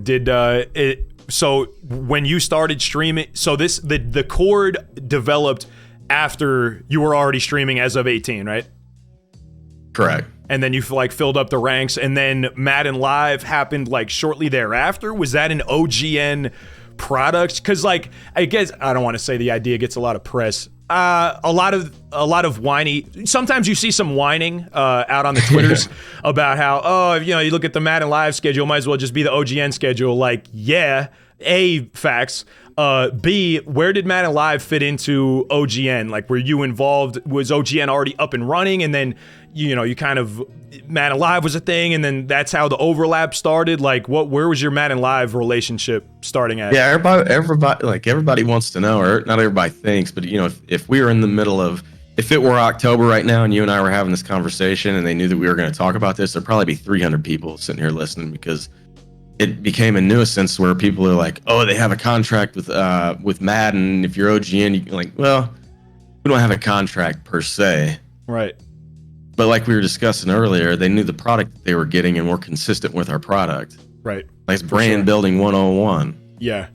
So when you started streaming, so the Cord developed after you were already streaming as of 18, right? Correct. And then you like filled up the ranks, and then Madden Live happened like shortly thereafter. Was that an OGN product? Because like, I guess I don't want to say the idea gets a lot of press. A lot of whiny. Sometimes you see some whining out on the Twitters about how, you look at the Madden Live schedule, might as well just be the OGN schedule. Like, yeah, A, facts. B, where did Madden Live fit into OGN? Like, were you involved? Was OGN already up and running, and then you kind of Madden Live was a thing, and then that's how the overlap started? Like, where was your Madden Live relationship starting at? Yeah, everybody wants to know, or not everybody thinks, but if we were in the middle of, if it were October right now and you and I were having this conversation and they knew that we were going to talk about this, there'd probably be 300 people sitting here listening, because it became a nuisance where people are like, oh, they have a contract with Madden. If you're OGN, you're like, well, we don't have a contract per se. Right. But like we were discussing earlier, they knew the product that they were getting and were consistent with our product. Right. Like it's brand building 101. Yeah.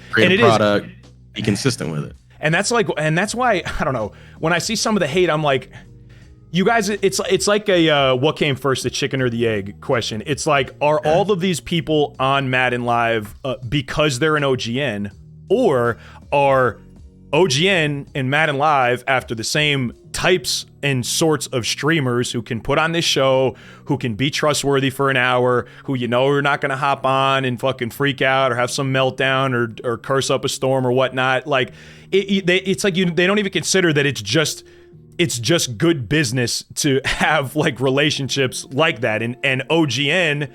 Create a product, be consistent with it. And that's why, I don't know, when I see some of the hate, I'm like, you guys, it's like a what came first, the chicken or the egg question. It's like, are all of these people on Madden Live because they're an OGN, or are OGN and Madden Live after the same types and sorts of streamers who can put on this show, who can be trustworthy for an hour, who are not going to hop on and fucking freak out or have some meltdown or curse up a storm or whatnot? Like, it's like they don't even consider that it's just good business to have like relationships like that. And OGN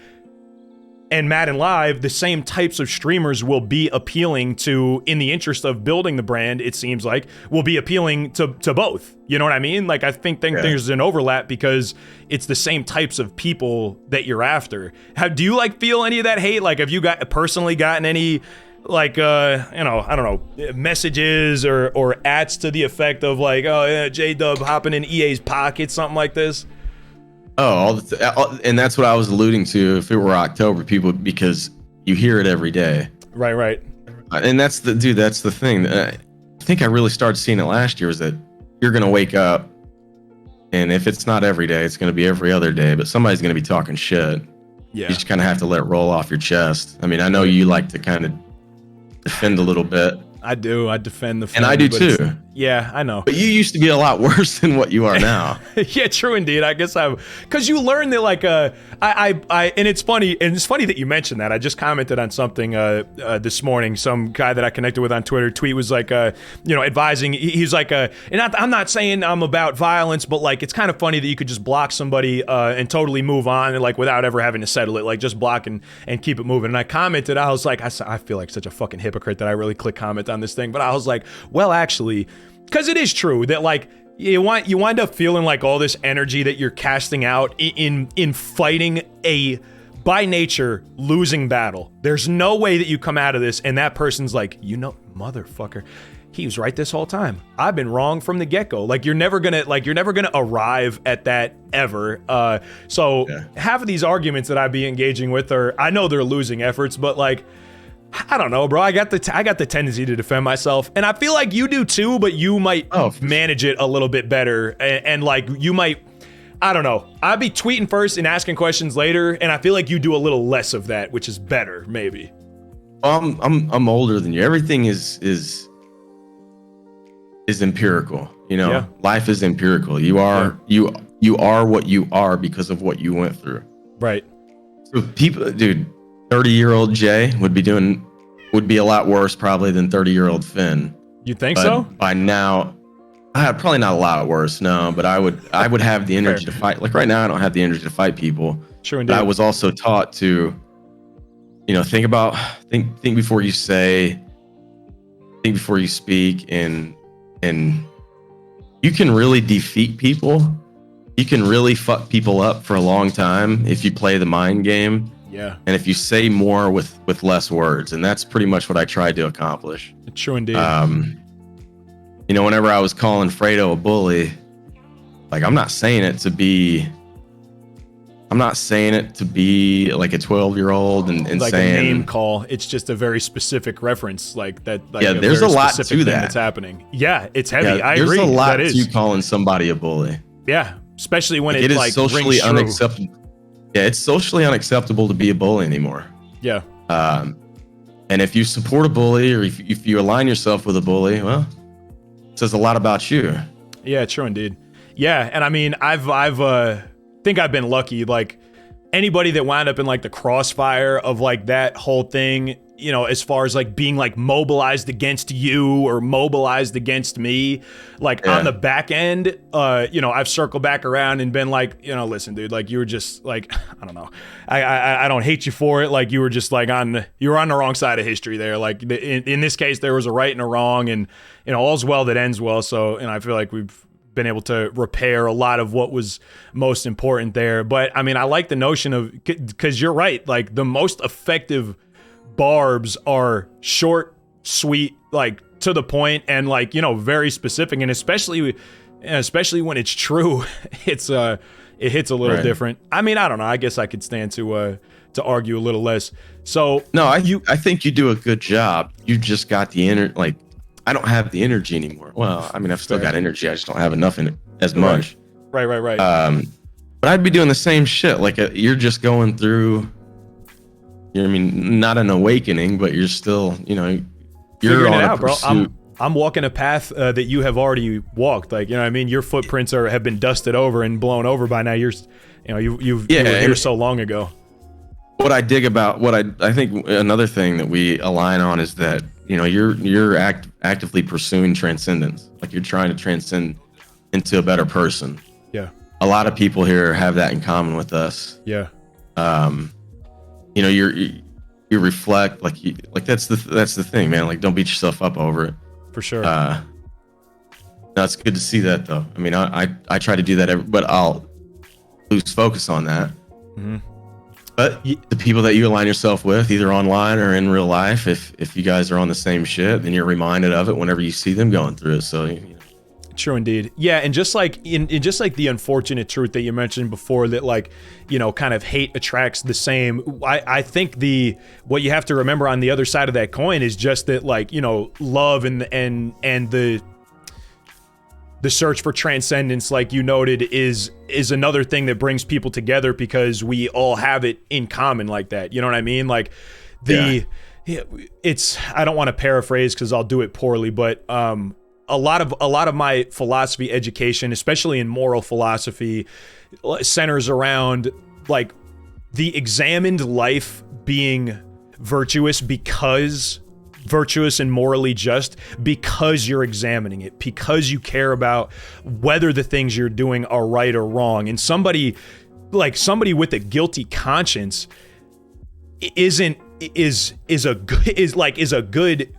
and Madden Live, the same types of streamers will be appealing to, in the interest of building the brand, it seems like, will be appealing to both. You know what I mean? Like, I think there's an overlap because it's the same types of people that you're after. Do you like feel any of that hate? Like, have you personally gotten any, like, I don't know, messages or ads to the effect of like, oh yeah, J-Dub hopping in EA's pocket, something like this? Oh, and that's what I was alluding to. If it were October, people, because you hear it every day. Right. And that's the thing. I think I really started seeing it last year, is that you're going to wake up, and if it's not every day, it's going to be every other day, but somebody's going to be talking shit. Yeah. You just kind of have to let it roll off your chest. I mean, I know you like to kind of defend a little bit. I do. I defend the film. And I do too. Yeah, I know. But you used to be a lot worse than what you are now. Yeah, true indeed. I guess because you learn that like and it's funny that you mentioned that. I just commented on something this morning. Some guy that I connected with on Twitter tweet was like advising. He's like and I'm not saying I'm about violence, but like it's kind of funny that you could just block somebody and totally move on, and like without ever having to settle it, like just block and keep it moving. And I commented, I was like, I feel like such a fucking hypocrite that I really click comment on this thing, but I was like, well, actually, because it is true that like you wind up feeling like all this energy that you're casting out in fighting a by nature losing battle. There's no way that you come out of this and that person's like, motherfucker, he was right this whole time. I've been wrong from the get-go. Like you're never gonna arrive at that ever. So half of these arguments that I'd be engaging with I know they're losing efforts, but like, I don't know, bro. I got the tendency to defend myself, and I feel like you do too. But you might manage it a little bit better, and like you might. I don't know. I'd be tweeting first and asking questions later, and I feel like you do a little less of that, which is better, maybe. I'm older than you. Everything is empirical. Life is empirical. You are what you are because of what you went through. Right. So people, dude. 30-year-old Jay would be a lot worse probably than 30-year-old Finn. You think so? By now, probably not a lot worse, no, but I would have the energy to fight. Like right now, I don't have the energy to fight people. Sure, indeed. But I was also taught to, think before you say, think before you speak, and you can really defeat people. You can really fuck people up for a long time if you play the mind game. Yeah. And if you say more with less words, and that's pretty much what I tried to accomplish. True indeed. you know, whenever I was calling Fredo a bully, like I'm not saying it to be like a 12-year-old and like saying a name call. It's just a very specific reference, like that. Like yeah, there's a lot to that that's happening. Yeah, it's heavy. Yeah, I agree. There's a lot that is. to calling somebody a bully. Yeah, especially when like, it is like socially rings unacceptable. Yeah, it's socially unacceptable to be a bully anymore. Yeah. And if you support a bully or if you align yourself with a bully, well, it says a lot about you. Yeah, true indeed. Yeah, and I mean, I've think I've been lucky. Like anybody that wound up in like the crossfire of like that whole thing, you know, as far as like being like mobilized against you or mobilized against me, like on the back end, you know, I've circled back around and been like, you know, listen, dude, like you were just like, I don't know, I don't hate you for it. Like you were just like you were on the wrong side of history there. Like in this case, there was a right and a wrong, and you know, all's well that ends well. So, and I feel like we've been able to repair a lot of what was most important there. But I mean, I like the notion of, because you're right, like the most effective barbs are short, sweet, like to the point, and like, you know, very specific, and especially when it's true, it hits a little different. I mean, I don't know, I guess I could stand to argue a little less. So no, I think you do a good job. You just got the like I don't have the energy anymore. Well, I mean, I've still got energy. I just don't have enough in it as much. Right. But I'd be doing the same shit. Like you're just going through, I mean, not an awakening, but you're still, you know, you're figuring on it a out, bro. pursuit. I'm walking a path that you have already walked. Like, you know what I mean? Your footprints have been dusted over and blown over by now. You were here so long ago. What I dig about I think another thing that we align on is that, you know, you're actively pursuing transcendence. Like you're trying to transcend into a better person. Yeah. A lot of people here have that in common with us. Yeah. You know, you reflect, like that's the thing, man. Like don't beat yourself up over it. For sure. No, it's good to see that though. I mean, I try to do that, but I'll lose focus on that. Mm-hmm. But the people that you align yourself with, either online or in real life, if you guys are on the same shit, then you're reminded of it whenever you see them going through it. So, you know. True indeed. Yeah, and just like just like the unfortunate truth that you mentioned before, that like, you know, kind of hate attracts the same. I think what you have to remember on the other side of that coin is just that, like, you know, love and the search for transcendence, like you noted, is another thing that brings people together because we all have it in common like that. You know what I mean? Like it's, I don't want to paraphrase because I'll do it poorly, but a lot of my philosophy education, especially in moral philosophy, centers around like the examined life being virtuous and morally just because you're examining it, because you care about whether the things you're doing are right or wrong. And somebody with a guilty conscience is a good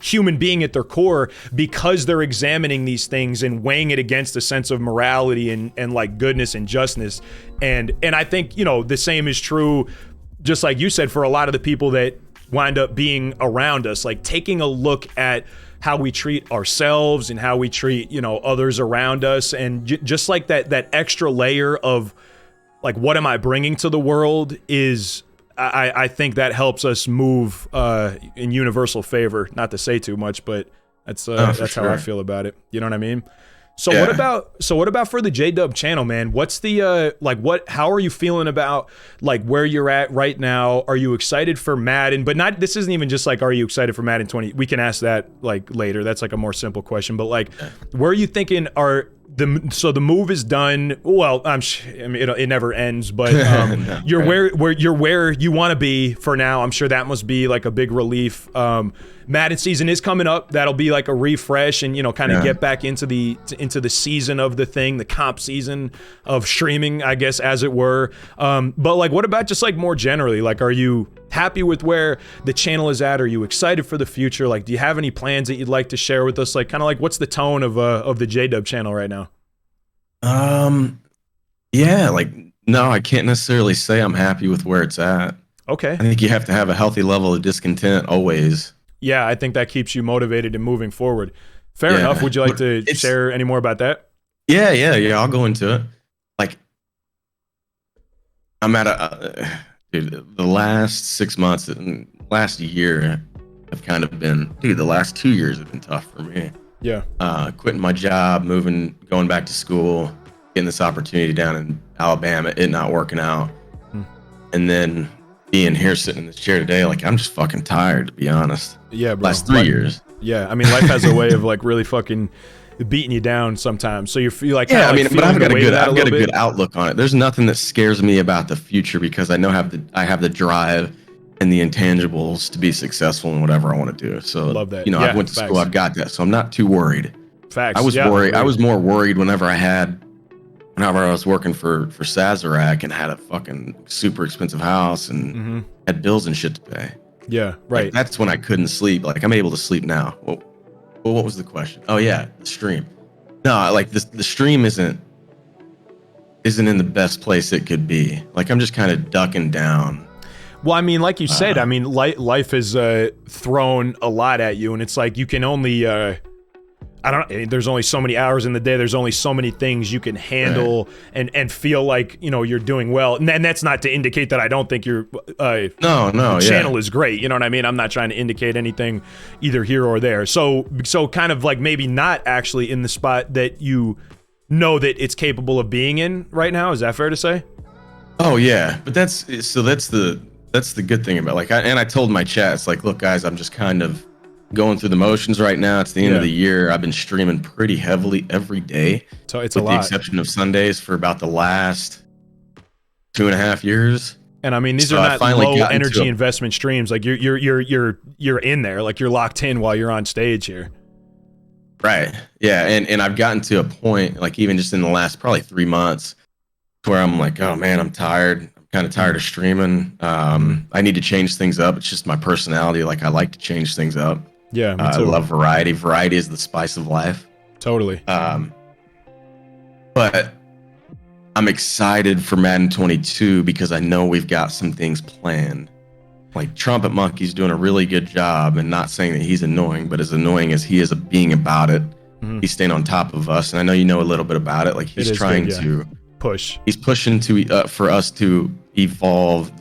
human being at their core, because they're examining these things and weighing it against a sense of morality and like goodness and justness. And I think, you know, the same is true, just like you said, for a lot of the people that wind up being around us, like taking a look at how we treat ourselves and how we treat, you know, others around us. And just like that extra layer of like, what am I bringing to the world is, I think that helps us move in universal favor. Not to say too much, but that's how I feel about it. You know what I mean? So what about for the JAYDUHBB channel, man? What's the how are you feeling about like where you're at right now? Are you excited for Madden? But this isn't even just like, are you excited for Madden 20? We can ask that like later. That's like a more simple question. But like, where are you thinking the move is done? Well, I mean, it never ends, but No, you're where you want to be for now. I'm sure that must be like a big relief. Madden season is coming up. That'll be like a refresh and, you know, kind of get back into the season of the thing, the comp season of streaming, I guess, as it were. But like, what about just like more generally? Like, are you happy with where the channel is at? Are you excited for the future? Like, do you have any plans that you'd like to share with us? Like, kind of like, what's the tone of the JAYDUHBB channel right now? Yeah, like, no, I can't necessarily say I'm happy with where it's at. Okay. I think you have to have a healthy level of discontent always. Yeah, I think that keeps you motivated and moving forward. Fair enough. Would you like to share any more about that? Yeah. I'll go into it. Like, I'm at dude, the last 6 months and last year have kind of been, the last 2 years have been tough for me. Yeah. Quitting my job, going back to school, getting this opportunity down in Alabama, it not working out. And then being here sitting in this chair today, like, I'm just fucking tired, to be honest. Yeah, bro. Last 3 years. Yeah, I mean, life has a way of like really fucking beating you down sometimes. So you feel like, yeah, I mean, but I've got a bit. good outlook on it. There's nothing that scares me about the future because I know I have the drive and the intangibles to be successful in whatever I want to do. So, love that. You know, I went to school, I've got that, so I'm not too worried. Facts. I was worried. I was more worried whenever I was working for Sazerac and had a fucking super expensive house and had bills and shit to pay. Yeah, right. Like, that's when I couldn't sleep. Like, I'm able to sleep now. Well, what was the question? Oh yeah, the stream. No, like the stream isn't in the best place it could be. Like, I'm just kind of ducking down. Well, I mean, like you said, I mean, life has thrown a lot at you, and it's like you can only there's only so many hours in the day. There's only so many things you can handle and feel like, you know, you're doing well. And that's not to indicate that I don't think your channel is great. You know what I mean? I'm not trying to indicate anything either here or there. So kind of like maybe not actually in the spot that you know that it's capable of being in right now. Is that fair to say? Oh yeah, but that's the good thing about, like, I told my chat, it's like, look guys, I'm just kind of going through the motions right now. It's the end of the year. I've been streaming pretty heavily every day. So it's with the exception of Sundays for about the last 2.5 years. And I mean, these are not low energy investment streams. Like you're in there, like you're locked in while you're on stage here. Right. Yeah. And I've gotten to a point, like even just in the last probably 3 months, where I'm like, oh man, I'm tired. I'm kind of tired of streaming. I need to change things up. It's just my personality. Like, I like to change things up. Yeah, me I too. love variety. Variety is the spice of life. Totally. But I'm excited for Madden 22 because I know we've got some things planned. Like, Trumpet Monkey's doing a really good job, and not saying that he's annoying, but as annoying as he is being about it, he's staying on top of us. And I know you know a little bit about it. Like, he's trying to push. He's pushing to for us to evolve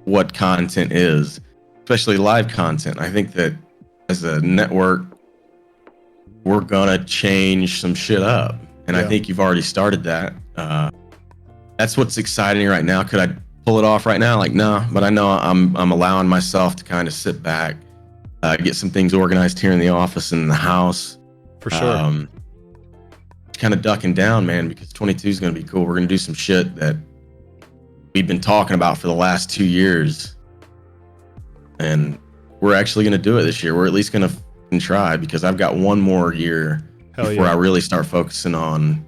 what content is, especially live content. I think that as a network, we're gonna change some shit up, and I think you've already started that. That's what's exciting right now. Could I pull it off right now? Like, no, but I know I'm allowing myself to kind of sit back, get some things organized here in the office and in the house. For sure. Kind of ducking down, man, because 22 is gonna be cool. We're gonna do some shit that we've been talking about for the last 2 years, and we're actually going to do it this year. We're at least going to try, because I've got one more year before I really start focusing on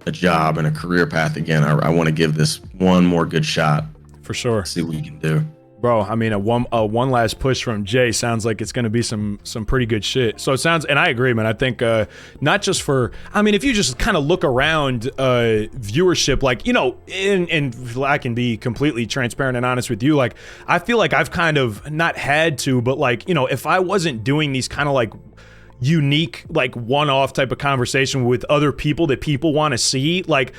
a job and a career path again. I want to give this one more good shot. For sure. See what we can do. Bro, I mean, a one last push from Jay sounds like it's going to be some pretty good shit. So it sounds, and I agree, man. I think not just for, I mean, if you just kind of look around viewership, like, you know, and I can be completely transparent and honest with you, like, I feel like I've kind of not had to, but like, you know, if I wasn't doing these kind of like unique, like one-off type of conversation with other people that people want to see, like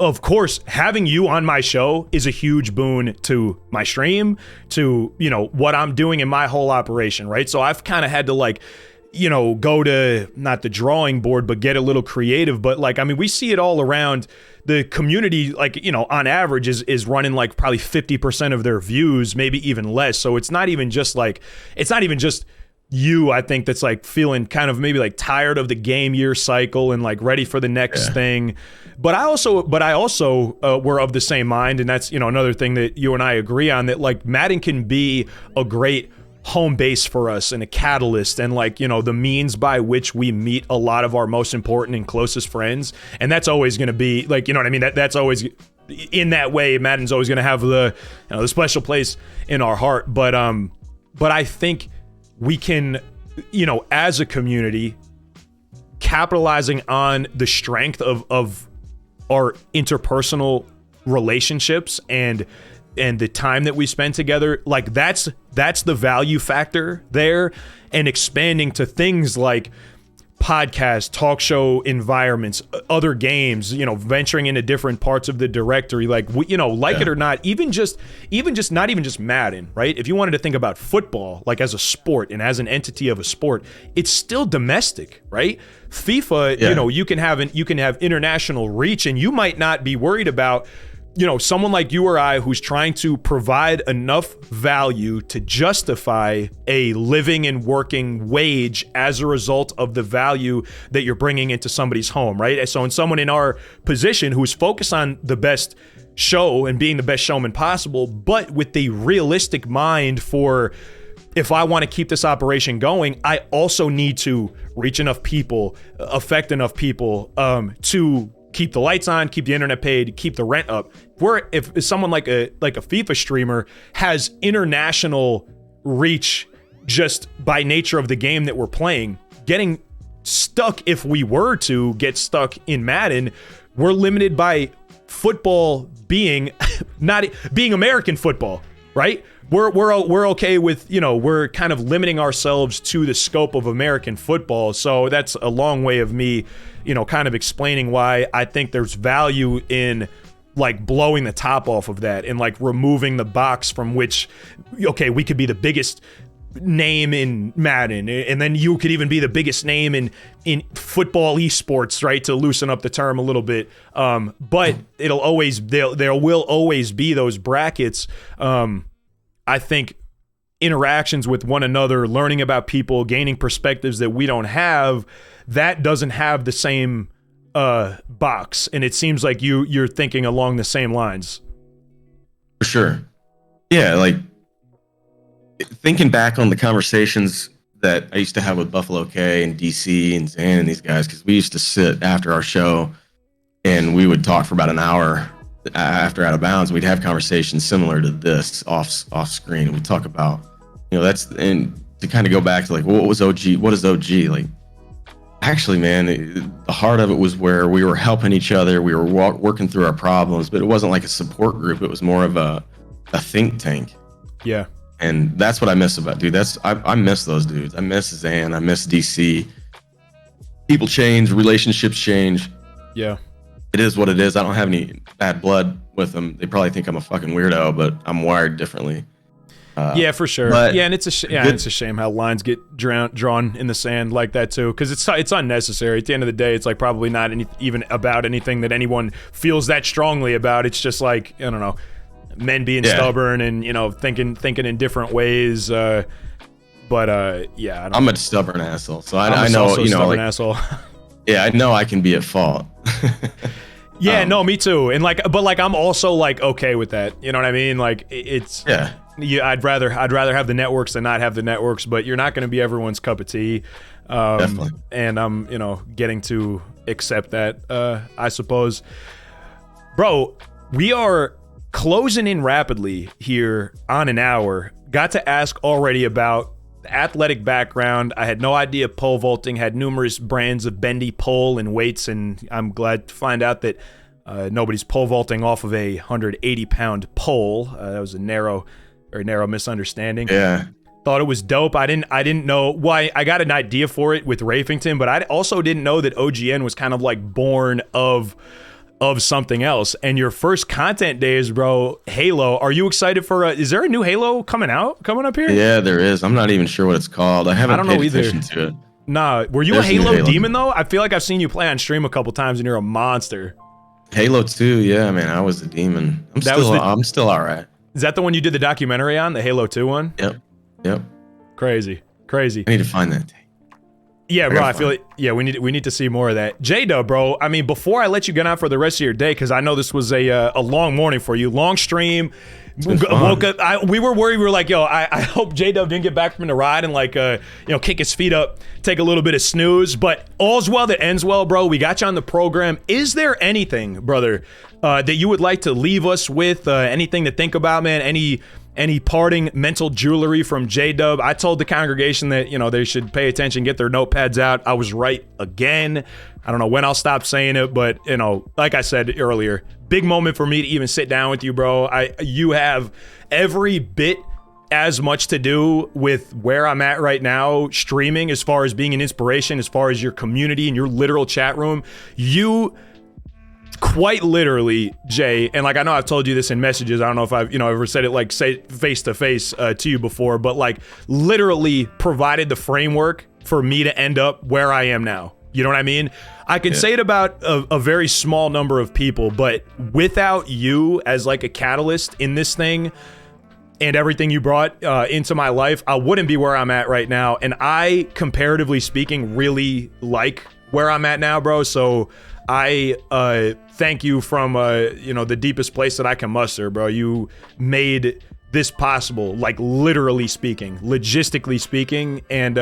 of course having you on my show is a huge boon to my stream, to, you know, what I'm doing in my whole operation, right? So I've kind of had to, like, you know, go to not the drawing board, but get a little creative. But like, I mean, we see it all around the community, like, you know, on average is running like probably 50% of their views, maybe even less. So it's not even just you, I think, that's like feeling kind of maybe like tired of the game year cycle and like ready for the next thing. But I also were of the same mind, and that's, you know, another thing that you and I agree on, that like Madden can be a great home base for us and a catalyst, and like, you know, the means by which we meet a lot of our most important and closest friends. And that's always going to be like, you know what I mean? That's always, in that way, Madden's always going to have the, you know, the special place in our heart. But I think we can, you know, as a community, capitalizing on the strength of our interpersonal relationships and the time that we spend together, like that's the value factor there, and expanding to things like, podcast, talk show environments, other games, venturing into different parts of the directory, like it or not, even just not even just Madden, right? If you wanted to think about football, like as a sport and as an entity of a sport, it's still domestic, right? FIFA, you can have international reach, and you might not be worried about someone like you or I who's trying to provide enough value to justify a living and working wage as a result of the value that you're bringing into somebody's home, right? So in someone in our position who's focused on the best show and being the best showman possible, but with the realistic mind for, if I want to keep this operation going, I also need to reach enough people, affect enough people to keep the lights on, keep the internet paid, keep the rent up. If someone like a FIFA streamer has international reach just by nature of the game that we're playing, getting stuck, if we were to get stuck in Madden, we're limited by football being not being American football, right? We're okay with, we're kind of limiting ourselves to the scope of American football. So that's a long way of me, kind of explaining why I think there's value in like blowing the top off of that and like removing the box from which, okay, we could be the biggest name in Madden, and then you could even be the biggest name in football esports, right? To loosen up the term a little bit. But there will always be those brackets. I think interactions with one another, learning about people, gaining perspectives that we don't have, that doesn't have the same box. And it seems like you're thinking along the same lines. For sure. Yeah, like thinking back on the conversations that I used to have with Buffalo K and DC and Zan and these guys, because we used to sit after our show and we would talk for about an hour after Out of Bounds. We'd have conversations similar to this off screen. We'd talk about, and to kind of go back to like, what is OG? Like, actually, man, the heart of it was where we were helping each other. We were working through our problems, but it wasn't like a support group. It was more of a think tank. Yeah. And that's what I miss about, dude. I miss those dudes. I miss Zan. I miss DC. People change, relationships change. Yeah. It is what it is. I don't have any bad blood with them. They probably think I'm a fucking weirdo, but I'm wired differently. Yeah, for sure. And it's a shame how lines get drawn in the sand like that too, because it's unnecessary. At the end of the day, it's like probably not even about anything that anyone feels that strongly about. It's just like, I don't know, men being stubborn and thinking in different ways. I'm a stubborn asshole, so I know also a stubborn asshole. Yeah, I know I can be at fault. Yeah, no, me too. And but I'm also like okay with that. You know what I mean? Like it's I'd rather have the networks than not have the networks, but you're not going to be everyone's cup of tea. Definitely. And I'm getting to accept that. I suppose, bro. We are closing in rapidly here on an hour. Got to ask already about athletic background. I had no idea pole vaulting had numerous brands of bendy pole and weights, and I'm glad to find out that nobody's pole vaulting off of a 180-pound pole. That was a very narrow misunderstanding. Yeah. Thought it was dope. I didn't know why. I got an idea for it with Rafington, but I also didn't know that OGN was kind of like born of something else. And your first content days, bro, Halo. Are you excited for is there a new Halo coming up here? Yeah, there is. I'm not even sure what it's called. I don't know either. Attention to it. Nah, were you a Halo demon though? I feel like I've seen you play on stream a couple times and you're a monster. Halo 2, yeah, man, I was a demon. I'm still all right. Is that the one you did the documentary on, the Halo 2 one? Yep. Crazy. I need to find that. Yeah, bro, I feel like, we need to see more of that. JAYDUHBB, bro, I mean, before I let you get on for the rest of your day, because I know this was a long morning for you, long stream, woke up, we were worried, we were like, yo, I hope JAYDUHBB didn't get back from the ride and like, kick his feet up, take a little bit of snooze, but all's well that ends well, bro. We got you on the program. Is there anything, brother, that you would like to leave us with, anything to think about, man, any parting mental jewelry from JAYDUHBB? I told the congregation that, they should pay attention, get their notepads out. I was right again. I don't know when I'll stop saying it, but, like I said earlier, big moment for me to even sit down with you, bro. You have every bit as much to do with where I'm at right now, streaming, as far as being an inspiration, as far as your community and your literal chat room. You quite literally, Jay, and like I know I've told you this in messages. I don't know if I've ever said it like say face to face to you before, but like literally provided the framework for me to end up where I am now. You know what I mean? I can say it about a very small number of people, but without you as like a catalyst in this thing and everything you brought into my life, I wouldn't be where I'm at right now. And I, comparatively speaking, really like where I'm at now, bro. So I thank you from the deepest place that I can muster, bro. You made this possible, like literally speaking, logistically speaking, and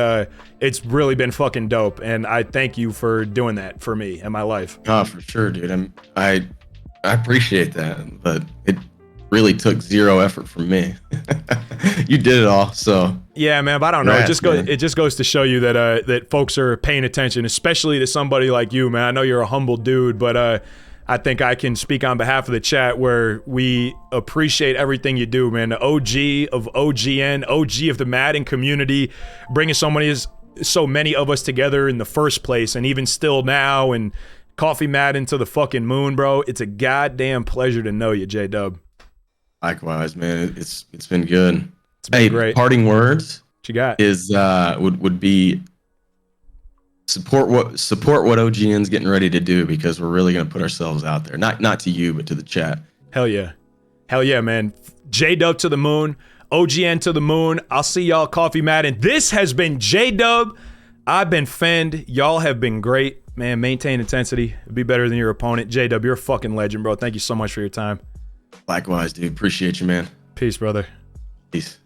it's really been fucking dope. And I thank you for doing that for me and my life. Oh, for sure, dude. I appreciate that, but it really took zero effort from me. You did it all, so yeah, man. But I don't know. It just goes to show you that that folks are paying attention, especially to somebody like you, man. I know you're a humble dude, but I think I can speak on behalf of the chat where we appreciate everything you do, man. The OG of OGN, OG of the Madden community, bringing so many of us together in the first place, and even still now, and Coffee Madden to the fucking moon, bro. It's a goddamn pleasure to know you, J-Dub. Likewise, man. It's been good. It's been great. Parting words. What you got? Is would be support what OGN's getting ready to do, because we're really gonna put ourselves out there. Not to you, but to the chat. Hell yeah, man. J-Dub to the moon. OGN to the moon. I'll see y'all Coffee Madden. This has been J-Dub. I've been Fend. Y'all have been great, man. Maintain intensity. Be better than your opponent. J-Dub, you're a fucking legend, bro. Thank you so much for your time. Likewise, dude. Appreciate you, man. Peace, brother. Peace.